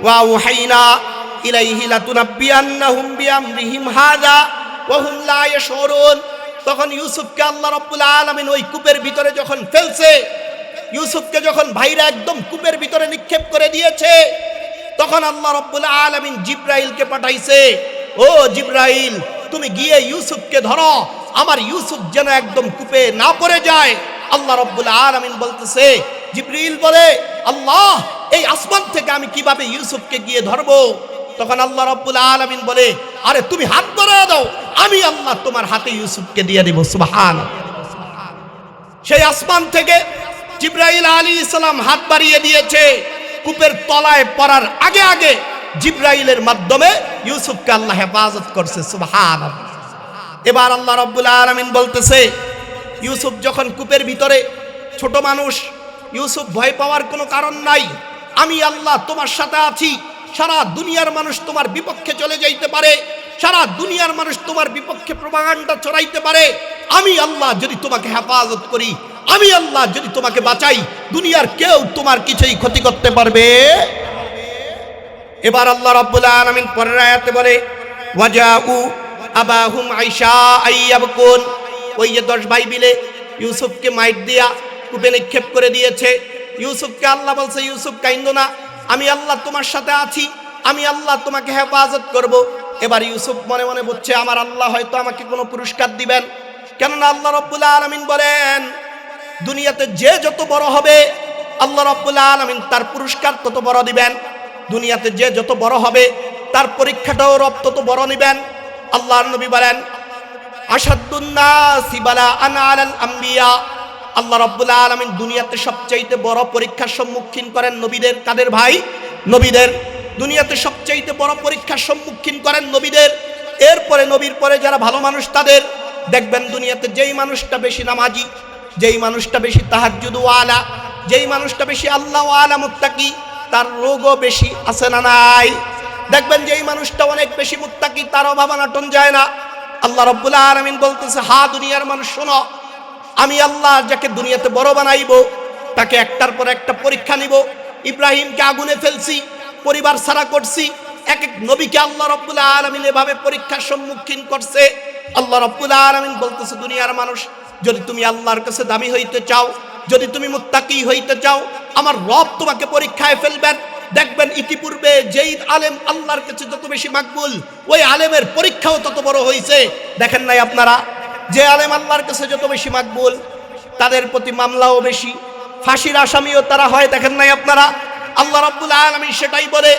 ওয়া উহাইনা ইলাইহি লাতুনাব্বিয়ান্নাহুম বিআমরিহিম হাযা ওয়া হুম লা ইয়াশউরুন। তখন ইউসুফকে আল্লাহ রাব্বুল আলামিন ওই কূপের ভিতরে যখন ফেলছে, ইউসুফকে যখন ভাইরা একদম কূপের ভিতরে নিক্ষেপ করে দিয়েছে, তখন আল্লাহ রাব্বুল আলামিন জিবরাইলকে পাঠাইছে, ও জিবরাইল তুমি গিয়ে ইউসুফকে ধরো, আমার ইউসুফ যেন একদম কূপে না পড়ে যায়। আল্লাহ রাব্বুল আলামিন বলতেছে, জিবরিল বলে, আল্লাহ এই আসমান থেকে আমি কিভাবে ইউসুফকে গিয়ে ধরবো? তখন আল্লাহ রাব্বুল আলামিন বলে, আরে তুমি হাত বাড়িয়ে দাও, আমি আল্লাহ তোমার হাতে ইউসুফকে দিয়ে দেব। সুবহানাল্লাহ। সেই আসমান থেকে জিবরাইল আলাইহিস সালাম হাত বাড়িয়ে দিয়েছে, কূপের তলায় পড়ার আগে আগে জিবরাইলের মাধ্যমে ইউসুফকে আল্লাহ হেফাজত করছে। সুবহানাল্লাহ। এবার আল্লাহ রাব্বুল আলামিন বলতেছে, ইউসুফ যখন কূপের ভিতরে, ছোট মানুষ ইউসুফ ভয় পাওয়ার কোনো কারণ নাই, আমি আল্লাহ তোমার সাথে আছি। সারা দুনিয়ার মানুষ তোমার বিপক্ষে চলে যাইতে পারে, সারা দুনিয়ার মানুষ তোমার বিপক্ষে প্রপাগান্ডা ছড়াইতে পারে, আমি আল্লাহ যদি তোমাকে হেফাজত করি, আমি আল্লাহ যদি তোমাকে বাঁচাই, দুনিয়ার কেউ তোমার কিছুই ক্ষতি করতে পারবে। এবার আল্লাহ রাব্বুল আলামিন পরের আয়াতে বলে, ওয়াজাউ আবাহুম আইশা আইয়াবকুন, ওই যে 10 ভাই মিলে ইউসুফকে মাইট দিয়া কূপে নিক্ষেপ করে দিয়েছে। ইউসুফকে আল্লাহ বলছে, ইউসুফ কাইন্দো না, আমি আল্লাহ তোমার সাথে আছি, আমি আল্লাহ তোমাকে হেফাজত করব। এবার ইউসুফ মনে মনে বলছে, আমার আল্লাহ হয়তো আমাকে কোনো পুরস্কার দিবেন, কেননা আল্লাহ রাব্বুল আলামিন বলেন, দুনিয়াতে যে যত বড় হবে আল্লাহ রাব্বুল আলামিন তার পুরস্কার তত বড় দিবেন। দুনিয়াতে যে যত বড় হবে তার পরীক্ষাটাও রব তত বড় নিবেন। আল্লাহর নবী বলেন, আশাদ্দুন নাসি বালাআন আলাল আম্বিয়া, আল্লাহ রাব্বুল আলামিন দুনিয়াতে সবচাইতে বড় পরীক্ষার সম্মুখীন করেন নবীদের। কাদের ভাই? নবীদের। দুনিয়াতে সবচাইতে বড় পরীক্ষার সম্মুখীন করেন নবীদের। এরপরে নবীর পরে যারা ভালো মানুষ তাদের দেখবেন দুনিয়াতে যেই মানুষটা বেশি নামাজি, যেই মানুষটা বেশি তাহাজ্জুদ ওয়ালা, যেই মানুষটা বেশি আল্লাহ ওয়ালা মুত্তাকি, তার রোগও বেশি আছে না নাই? দেখবেন যেই মানুষটা অনেক বেশি মুত্তাকি তার অভাব অনটন যায় না। আল্লাহ রাব্বুল আলামিন বলতেছে, হা দুনিয়ার মানুষ শোনো, আমি আল্লাহ যাকে দুনিয়াতে বড় বানাইবো তাকে একটার পর একটা পরীক্ষা নিব। ইব্রাহিমকে আগুনে ফেলছি, পরিবার ছাড়া করছি। এক এক নবীকে আল্লাহ রাব্বুল আলামিন এভাবে পরীক্ষার সম্মুখীন করছে। আল্লাহ রাব্বুল আলামিন বলতেছে, দুনিয়ার মানুষ, যদি তুমি আল্লাহর কাছে দামি হইতে চাও, যদি তুমি মুত্তাকি হইতে চাও, আমার রব তোমাকে পরীক্ষায় ফেলবেন। দেখবেন ইতিপূর্বে যেই আলেম আল্লাহর কাছে যত বেশি মাকবুল, ওই আলেমের পরীক্ষাও তত বড় হয়েছে। দেখেন নাই আপনারা, যে আলেম আল্লাহর কাছে যত বেশি মাকবুল তাদের প্রতি মামলাও বেশি, ফাঁসির আসামিও তারা হয়। দেখেন নাই আপনারা? আল্লাহ রাব্বুল আলামিন সেটাই বলে,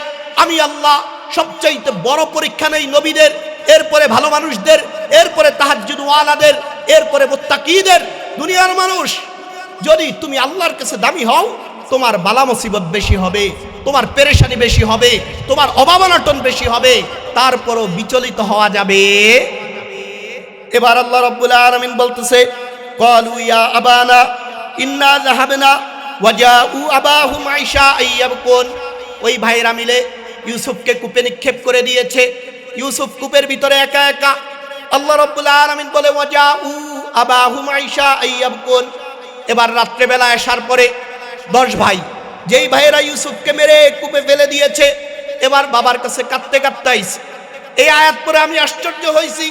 আমি আল্লাহ সবচাইতে বড় পরীক্ষা নেই নবীদের, এরপরে ভালো মানুষদের, এরপরে তাহাজ্জুদ ওয়ালাদের, এরপরে মুত্তাকিদের। দুনিয়ার মানুষ, যদি তুমি আল্লাহর কাছে দামি হও, তোমার বালা মুসিবত বেশি হবে, তোমার পেরেশানি বেশি হবে, তোমার অভাব অনটন বেশি হবে, তারপরও বিচলিত হওয়া যাবে। এবার আল্লাহ রাব্বুল আলামিন বলতেছে, ক্বালু ইয়া আবানা ইন্না যাহাবনা ওয়াজাউ আবাহুম আইশা আইয়াবকুন। ওই ভাইরা মিলে ইউসুফকে কূপে নিক্ষেপ করে দিয়েছে। ইউসুফ কূপের ভিতরে একা একা। আল্লাহ রাব্বুল আলামিন বলে, ওয়াজাউ আবাহুম আইশা আইয়াবকুন। এবার রাত্রেবেলা আসার পরে 10 ভাই, যেই ভাইয়েরা ইউসুফকে মেরে কূপে ফেলে দিয়েছে, এবার বাবার কাছে কাঁদতে কাঁদতে আইছে। এই আয়াত পরে আমি আশ্চর্য হয়েছি,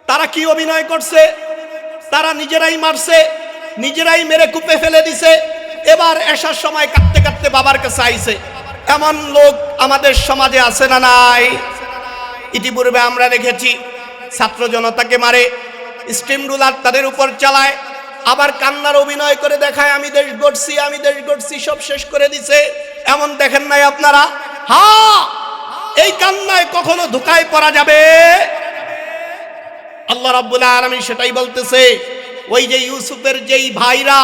তারা কি অভিনয় করছে? তারা নিজেরাই মারছে, নিজেরাই মেরে কূপে ফেলে দিছে। এবার আসার সময় কাঁদতে কাঁদতে বাবার কাছে আইছে। এমন লোক আমাদের সমাজে আছে না নাই? ইতিপূর্বে আমরা দেখেছি ছাত্র জনতাকে মারে, স্টিম রুলার তাদের উপর চালায়, আবার কান্নার অভিনয় করে দেখায়, আমি দেশ গড়ছি, আমি দেশ গড়ছি, সব শেষ করে দিছে। এমন দেখেন নাই আপনারা? হ্যাঁ, এই কান্নায় কখনো ধোঁকায় পড়া যাবে? আল্লাহ রাব্বুল আলামিন সেটাই বলতেছে। ওই যে ইউসুফের যেই ভাইরা,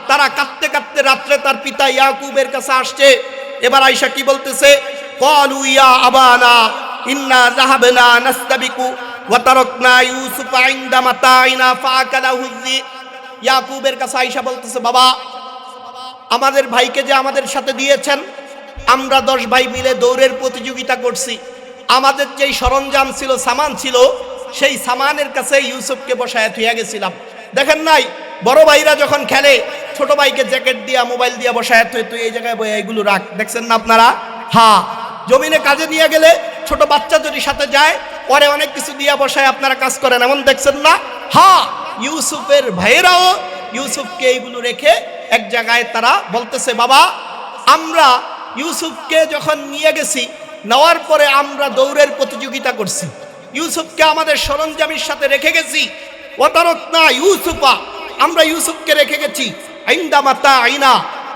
তারা কাঁদতে কাঁদতে রাত্রে তার পিতা ইয়াকুবের কাছে আসছে। এবার আয়েশা কি বলতেছে? ক্বালু ইয়া আবানা ইন্না যাহাবনা নাস্তাবিকু ওয়া তারাকনা ইউসুফা ইনদা মাতাইনা ফাআকালাহু যিব। ইয়াকুবের কাছে আয়েশা বলতেছে, বাবা, আমাদের ভাইকে যে আমাদের সাথে দিয়েছেন, আমরা 10 ভাই মিলে দৌড়ের প্রতিযোগিতা করছি। আমাদের যেই সরঞ্জাম ছিল, সামান ছিল, সেই সামানের কাছে ইউসুফকে বসায় থুইয়া গেছিলাম। দেখেন নাই, বড় ভাইরা যখন খেলে, ছোট ভাইকে জ্যাকেট দিয়া, মোবাইল দিয়া বসায় থুয়ে, তুই এই জায়গায় বয়ে এইগুলো রাখ। দেখছেন না আপনারা? হ্যাঁ, জমিনে কাজে নিয়ে গেলে ছোট বাচ্চা যদি সাথে যায়, পরে অনেক কিছু দিয়া বসায় আপনারা কাজ করেন, এমন দেখছেন না? হ্যাঁ, ইউসুফের ভাইয়েরাও ইউসুফকে এইগুলো রেখে এক জায়গায় তারা বলতেছে, বাবা, আমরা ইউসুফকে যখন নিয়ে গেছি, নেওয়ার পরে আমরা দৌড়ের প্রতিযোগিতা করছি, ইউসুফকে আমাদের সরঞ্জামের সাথে রেখে গেছি। ওয়াতারাকনা ইউসুফা, আমরা ইউসুফকে রেখে গেছি ইনদা মাতাইনা,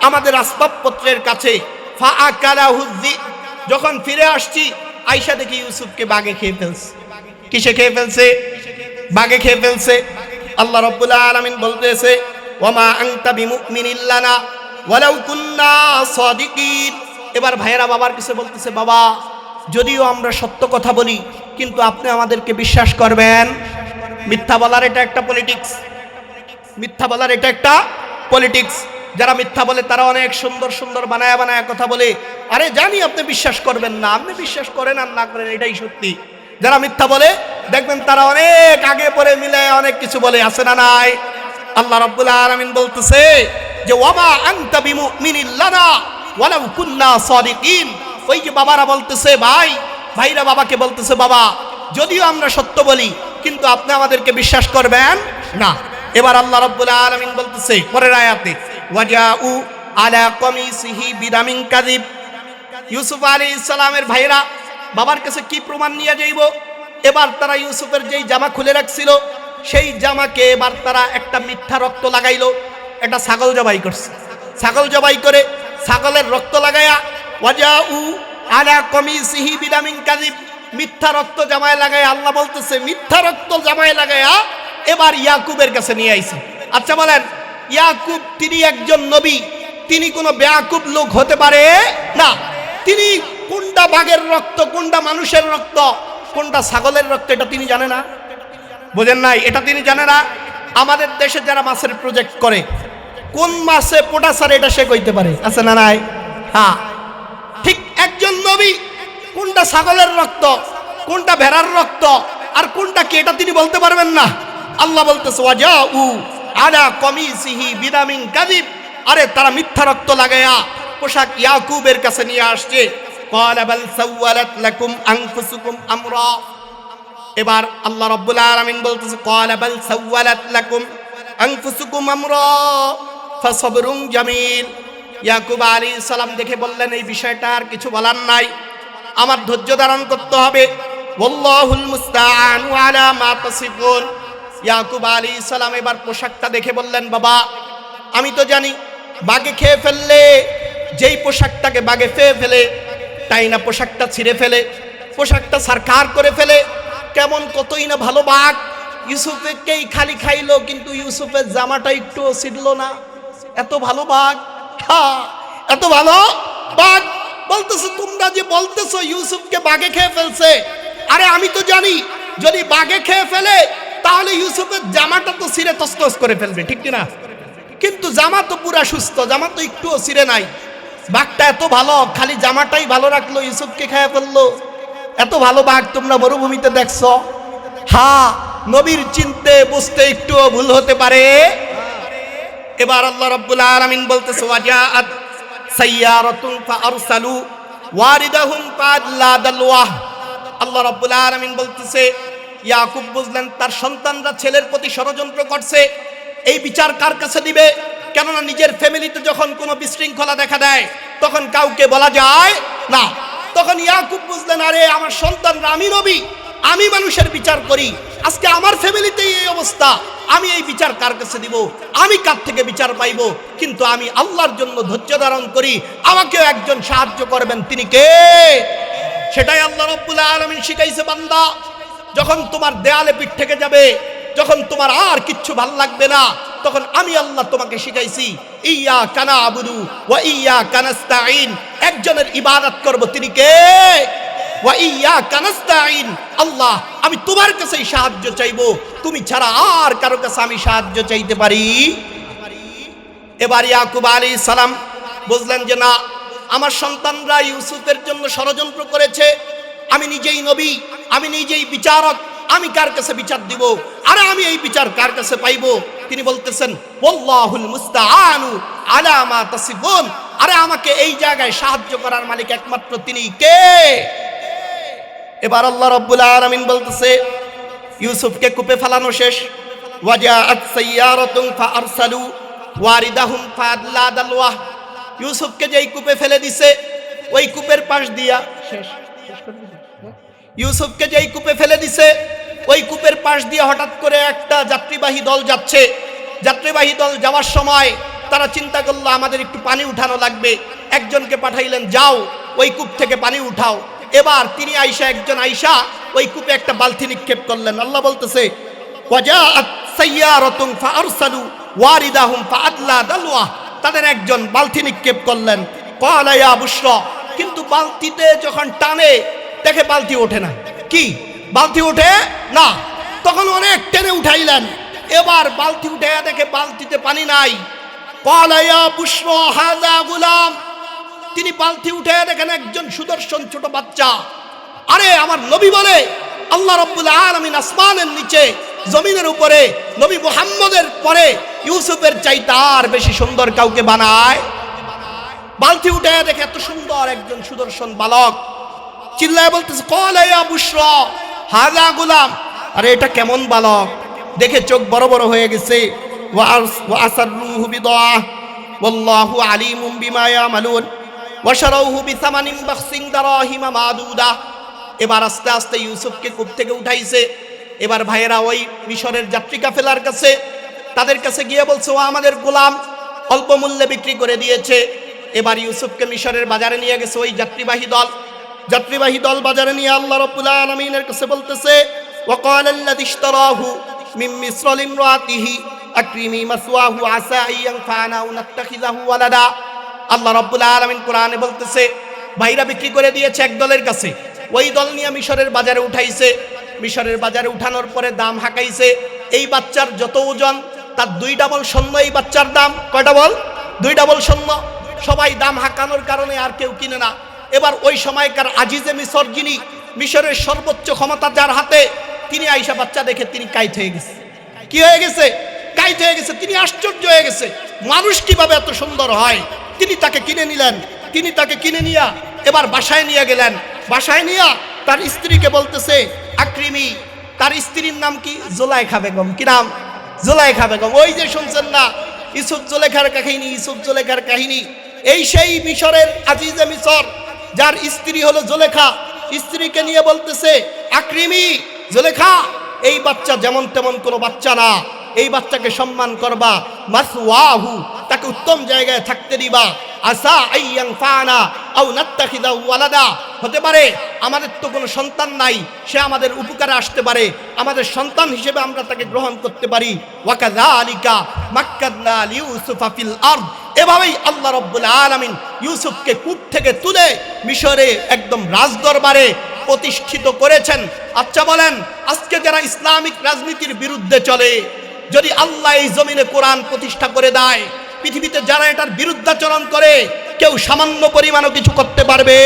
আমাদের আসবাবপত্রের কাছে। ফাআকালাহু যিব, যখন ফিরে আসছি আয়েশা দেখি ইউসুফকে বাঘে খেয়ে ফেলছে। কিসে খেয়ে ফেলছে? বাঘে খেয়ে ফেলছে। আল্লাহ রাব্বুল আলামিন বলতেছে, ওয়ামা আনতা বিমুমিনিন লানা ওয়ালাউ কুন্না সাদিকিন। এবার ভাইয়েরা বাবার কাছে বলতেছে, বাবা, যদিও আমরা সত্য কথা বলি, কিন্তু আপনি আমাদেরকে বিশ্বাস করবেন? মিথ্যা বলার এটা একটা পলিটিক্স, মিথ্যা বলার এটা একটা পলিটিক্স। যারা মিথ্যা বলে তারা অনেক সুন্দর সুন্দর বানায়া বানায়া কথা বলে। আরে জানি আপনি বিশ্বাস করবেন না, আপনি বিশ্বাস করেন আর না করেন, এটাই সত্যি। যারা মিথ্যা বলে দেখবেন তারা অনেক আগে পরে মিলে অনেক কিছু বলে, আছে না নাই? আল্লাহ রাব্বুল আলামিন বলতেছে যে, ওয়ামা আনতা বিমুমিনিন লানা ওয়ালাউ কুন্না সাদিকিন। ওই যে বাবারা বলতেছে, ভাইরা বাবাকে বলতেছে, বাবা, যদিও আমরা সত্য বলি, কিন্তু আপনি আমাদেরকে বিশ্বাস করবেন না। এবার আল্লাহ রাব্বুল আলামিন বলতেছে পরের আয়াতে, ওয়াজাউ আলা কমিসিহি বিদামিন কাযিব। ইউসুফ আলাইহিস সালামের ভাইরা বাবার কাছে কি প্রমাণ নিয়ে যাইব? এবার তারা ইউসুফের যেই জামা খুলে রাখছিল, সেই জামাকে এবার তারা একটা মিথ্যা রক্ত লাগাইলো, একটা ছাগল জবাই করছে। ছাগল জবাই করে ছাগলের রক্ত লাগায়া ওয়াজাউ আলা কমিসিহি বিদামিন কাযিব, মিথ্যা রক্ত জামায় লাগায়া, আল্লাহ বলতেছে মিথ্যা রক্ত জামায় লাগায়া এবার ইয়াকুবের কাছে নিয়ে আইছে। আচ্ছা বলেন, ইয়াকুব তিনি একজন নবী, তিনি কোনো বেয়াকুব লোক হতে পারে না। তিনি কোনটা বাঘের রক্ত, কোনটা মানুষের রক্ত, কোনটা ছাগলের রক্ত, এটা তিনি জানে না। বোঝেন নাই? এটা তিনি জানে না। আমাদের দেশে যারা মাছের প্রজেক্ট করে, কোন মাছে পোটাসার এটা সে কইতে পারে, আছে না নাই? হ্যাঁ, ঠিক একজন নবী কোনটা ছাগলের রক্ত, কোনটা ভেড়ার রক্ত, আর কোনটা কি, এটা তিনি বলতে পারবেন না। আল্লাহ বলতেছে ওয়াজাউ আলা কমিসিহি বিদামিন কাযিব, আরে তারা মিথ্যা রক্ত লাগায়া পোশাক ইয়াকুবের কাছে নিয়ে আসছে। ক্বালা বাল সাওয়ালাত লাকুম আনফুসুকুম আমরা, এবার আল্লাহ রাব্বুল আলামিন বলতেছে ক্বালা বাল সাওয়ালাত লাকুম আনফুসুকুম আমরা ফাসাবরুন জামিল। ইয়াকুব আলাইহিস সালাম দেখে বললেন এই বিষয়টা আর কিছু বলার নাই, আমার ধৈর্য ধারণ করতে হবে। ওয়াল্লাহুল মুস্তাআন আলা মা তাসিফুন। ইয়াকুব আলাইহিস সালাম এবার পোশাকটা দেখে বললেন বাবা, আমি তো জানি বাঘে খেয়ে ফেললে, যেই পোশাকটাকে বাঘে খেয়ে ফেলে তাই না পোশাকটা ছিঁড়ে ফেলে, পোশাকটা সারখার করে ফেলে, কেমন কতই না ভালো বাঘ। ইউসুফকেই খালি খাইলো, কিন্তু ইউসুফের জামাটা একটুও ছিঁড়লো না। এত ভালো বাঘ, হ্যাঁ এত ভালো বাঘ। বলতেছে তোমরা যে বলতেছো ইউসুফকে বাঘে খেয়ে ফেলছে, আরে আমি তো জানি যদি বাঘে খেয়ে ফেলে তাহলে ইউসুফের জামাটা তো ছিঁড়ে তছনছ করে ফেলবে, ঠিক কিনা? কিন্তু জামা তো পুরা সুস্থ, জামা তো একটুও ছিঁড়ে নাই। বাঘটা এত ভালো, খালি জামাটাই ভালো রাখলো, ইউসুফকে খেয়ে ফেললো। এত ভালো বাঘ তোমরা মরুভূমিতে দেখছো? হ্যাঁ, নবীর চিনতে বুঝতে একটুও ভুল হতে পারে। এবার আল্লাহ রাব্বুল আলামিন বলতেছে ওয়াজাআত সাইয়ারাতুন ফাআরসালু ওয়ারিদাহুম ফাআদলা দালওয়াহ। আল্লাহ রাব্বুল আলামিন বলতেছে ইয়াকুব বুঝলেন তার সন্তানরা ছেলের প্রতি ষড়যন্ত্র করছে, এই বিচার কার কাছে দিবে? কেননা নিজের ফ্যামিলিতে যখন কোনো বিশৃঙ্খলা দেখা দেয় তখন কাউকে বলা যায় না। তখন ইয়াকুব বুঝলেন আরে আমার সন্তানরা, আমি নবী, আমি মানুষের বিচার করি, আজকে আমার ফ্যামিলিতে এই অবস্থা, আমি এই বিচার কার কাছে দিব? আমি কার থেকে বিচার পাইব? কিন্তু আমি আল্লাহর জন্য ধৈর্য ধারণ করি, আমাকেও একজন সাহায্য করবেন, তিনি কে? সেটাই আল্লাহ রাব্বুল আলামিন শিখাইছে বান্দা। যখন তোমার দেয়ালে পিঠ থেকে যাবে, যখন তোমার আর কিচ্ছু ভাল লাগবে না, তখন আমি আল্লাহ তোমাকে শিখাইছি ইয়্যাকা না'বুদু ওয়া ইয়্যাকা নাস্তাঈন, একজনের ইবাদত করব, তিনি কে? ওয়া ইয়্যাকা নাস্তাঈন, আল্লাহ আমি তোমার কাছেই সাহায্য চাইবো, তুমি ছাড়া আর কারো কাছে আমি সাহায্য চাইতে পারি? এবার ইয়াকুব আলাইহিস সালাম বুঝলেন যে না, আমার সন্তানরা ইউসুফের জন্য ষড়যন্ত্র করেছে, আমি নিজেই নবী, আমি নিজেই বিচারক, আমি কার কাছে বিচার দিব? আরে আমি এই বিচার কার কাছে পাইবো? তিনি বলতেছেন ওয়াল্লাহুল মুস্তাআনু আলা মা তাসিফুন, আরে আমাকে এই জায়গায় সাহায্য করার মালিক একমাত্র তিনি কে? এবার আল্লাহ রাব্বুল আলামিন বলতেছে ইউসুফকে কূপে ফেলানো শেষ। ওয়াজাআত সাইয়ারাতুন ফাআরসালু ওয়ারিদাহুম ফাআদলা দালওয়াহ। ইউসুফকে যেই কূপে ফেলে দিছে ওই কূপের পাশ দিয়া শেষ ইউসুফকে যেই কূপে ফেলে দিছে ওই কূপের পাশ দিয়ে হঠাৎ করে একটা যাত্রীবাহী দল যাচ্ছে। যাত্রীবাহী দল যাওয়ার সময় তারা চিন্তা করলো আমাদের একটু পানি উঠানো লাগবে। একজনকে পাঠাইলেন, যাও ওই কূপ থেকে পানি উঠাও। এবার তিনি একজন আইসা ওই কূপে একটা বালতি নিক্ষেপ করলেন। আল্লাহ বলতেছে ওয়াজাআত সাইয়ারাতুন ফাআরসালু ওয়ারিদাহুম ফাআদলা দালওয়াহ, তাদের একজন বালতি নিক্ষেপ করলেন। ক্বালা ইয়া বুশরা, কিন্তু বালতিতে যখন টানে দেখে বালতি ওঠে না। কি বালতি ওঠে না? তখন অনেক টেনে উঠাইলেন। এবার বালতি উঠে দেখে বালতিতে পানি নাই। ক্বালা ইয়া বুশরা হাযা গুলাম, তিনি বালতি উঠে দেখেন একজন সুদর্শন ছোট বাচ্চা। আরে আমার নবী বলে আল্লাহ রাব্বুল আলামিন আসমানের নিচে জমিনের উপরে নবী মুহাম্মদের পরে ইউসুফের চাইতে আর বেশি সুন্দর কাউকে বানায়? বালতি উঠে দেখে এত সুন্দর একজন সুদর্শন বালক, চিল্লায় বলতেছে ক্বালা ইয়া বুশরা হাযা গুলাম, আরে এটা কেমন বালক, দেখে চোখ বড় বড় হয়ে গেছে। ওয়া আসরুহু বিদআ ওয়াল্লাহু আলিমুম বিমা ইয়ামালুন ওয়া শারাউহু বিসামানিন বাখসিন দারাহিমা মাদুদা। এবার আস্তে আস্তে ইউসুফকে কূপ থেকে উঠাইছে। এবার ভাইয়েরা ওই মিশরের যাত্রী কাফেলার কাছে, তাদের কাছে গিয়ে বলছে ও আমাদের গোলাম, অল্প মূল্যে বিক্রি করে দিয়েছে। এবার ইউসুফকে মিশরের বাজারে নিয়ে গেছে ওই যাত্রীবাহী দল বাজারে নিয়ে আল্লাহ রাব্বুল আলামিনের কাছে বলতেছে, ওয়াকালা আল্লাযী ইশতারাহু মিন মিসর লিমরাতিহি আকরিমি মাসওয়াহু আসা আইয়ানফানা আও নাত্তাখিযাহু ওয়ালাদা। আল্লাহ রাব্বুল আলামিন কোরআনে বলতেছে, ভাইরা বিক্রি করে দিয়েছে এক দলের কাছে, ওই দল নিয়ে মিশরের বাজারে উঠাইছে। মিশরের বাজারে উঠানোর পরে দাম হাঁকাইছে। এই বাচ্চার যত ওজন তার 2 ডাবল স্বর্ণ। এই বাচ্চার দাম কয়টা বল? 2 ডাবল স্বর্ণ। সবাই দাম হাঁকানোর কারণে আর কেউ কিনে না। এবার ওই সময়কার আজিজে মিশর, যিনি মিশরের সর্বোচ্চ ক্ষমতা যার হাতে, তিনি আইসা বাচ্চা দেখে তিনি কাইত হয়ে গেছে। কি হয়ে গেছে? কাইত হয়ে গেছে। তিনি আশ্চর্য হয়ে গেছে, মানুষ কিভাবে এত সুন্দর হয়। তিনি তাকে কিনে নিলেন। তিনি তাকে কিনে নিয়া এবার বাসায় নিয়ে গেলেন। বাসায় নিয়া তার স্ত্রীকে বলতেছে আকরিমি। তার স্ত্রীর নাম কি? জুলাইখা বেগম। কি নাম? জুলাইখা বেগম। ওই যে শুনছেন না ইউসুফ জুলেখার কাহিনী, ইউসুফ জুলেখার কাহিনী। এই সেই মিশরের আজিজে মিশর, যার স্ত্রী হলো জুলেখা। স্ত্রীকে নিয়ে বলতেছে আকরিমি, জুলেখা, এই বাচ্চা যেমন তেমন কোনো বাচ্চা না। এই বাচ্চাকে সম্মান করবা, মাসওয়াহু, তাকে উত্তম জায়গায় থাকতে দিবা, আসা আইয়ানফানা আও নাত্তাখিযাহু ওয়ালাদা, হতে পারে আমাদের তো কোনো সন্তান নাই, সে আমাদের উপকারে আসতে পারে, আমাদের সন্তান হিসেবে আমরা তাকে গ্রহণ করতে পারি। ওয়াকাযালিকা মাক্কাদনা লিইউসুফা ফিল আরদ। এভাবেই আল্লাহ রাব্বুল আলামিন ইউসুফকে কূপ থেকে তুলে মিশরে একদম রাজদরবারে প্রতিষ্ঠিত করেছেন। আচ্ছা বলেন, আজকে যারা ইসলামিক রাজনীতির বিরুদ্ধে চলে, যদি আল্লাহ এই জমিনে কোরআন প্রতিষ্ঠা করে দেয়, পৃথিবীতে যারা এটার বিরুদ্ধাচরণ করে, কেউ সামান্য পরিমাণও কিছু করতে পারবে?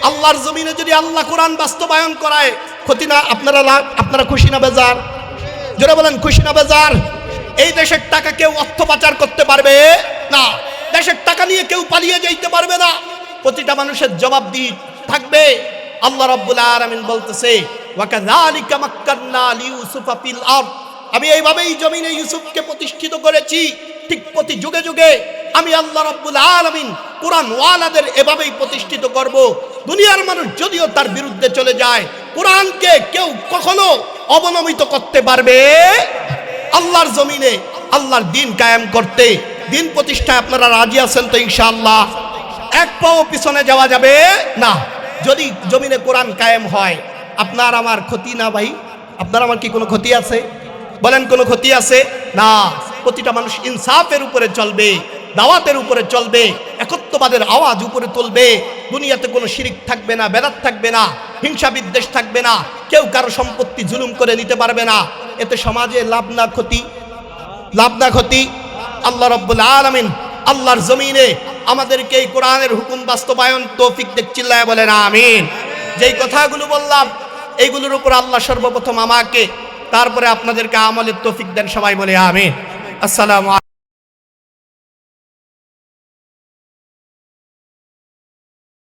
আল্লাহর জমিনে যদি আল্লাহ কোরআন বাস্তবায়ন করায়, ক্ষতি না? আপনারা খুশি না বেজার? যারা বলেন খুশি না বেজার? এই দেশের টাকা কেউ অর্থ পাচার করতে পারবে না। দেশের টাকা নিয়ে কেউ পালিয়ে যাইতে পারবে না। প্রতিটা মানুষের জবাবদিহি থাকবে। আল্লাহ রাব্বুল আলামিন বলতেছে, ওয়াকাযালিকা মাক্কান্না লিইউসুফা ফিল আরদ। আমি এইভাবেই জমিনে ইউসুফকে প্রতিষ্ঠিত করেছি। ঠিক প্রতি যুগে যুগে আমি আল্লাহ রাব্বুল আলামিন কোরআন ওয়ালাদের এভাবেই প্রতিষ্ঠিত করব। দুনিয়ার মানুষ যদিও তার বিরুদ্ধে চলে যায়, কোরআনকে কেউ কখনো অবনমিত করতে পারবে? আল্লাহর জমিনে আল্লাহর দিন কায়েম করতে, দিন প্রতিষ্ঠায় আপনারা রাজি আছেন তো? ইনশাআল্লাহ এক পাও পিছনে যাওয়া যাবে না। যদি জমিনে কোরআন কায়েম হয়, আপনার আমার ক্ষতি না ভাই? আপনার আমার কি কোনো ক্ষতি আছে? বলেন কোনো ক্ষতি আছে? না। প্রতিটা মানুষ ইনসাফের উপরে চলবে, দাওয়াতের উপরে চলবে, একত্ববাদের আওয়াজ উপরে তুলবে। দুনিয়াতে কোনো শিরিক থাকবে না, বেদাত থাকবে না, হিংসা বিদ্বেষ থাকবে না, কেউ কারো সম্পত্তি জুলুম করে নিতে পারবে না। এতে সমাজে লাভ না ক্ষতি? লাভ না ক্ষতি? আল্লাহ রাব্বুল আলামিন আল্লাহর জমিনে আমাদেরকে এই কোরআনের হুকুম বাস্তবায়ন তৌফিক দেখ। চিল্লায় বলেন আমিন। যেই কথাগুলো বললাম, এইগুলোর উপর আল্লাহ সর্বপ্রথম আমাকে, তারপরে আপনাদেরকে আমলের তৌফিক দেন। সবাই বলে আমিন। আসসালামু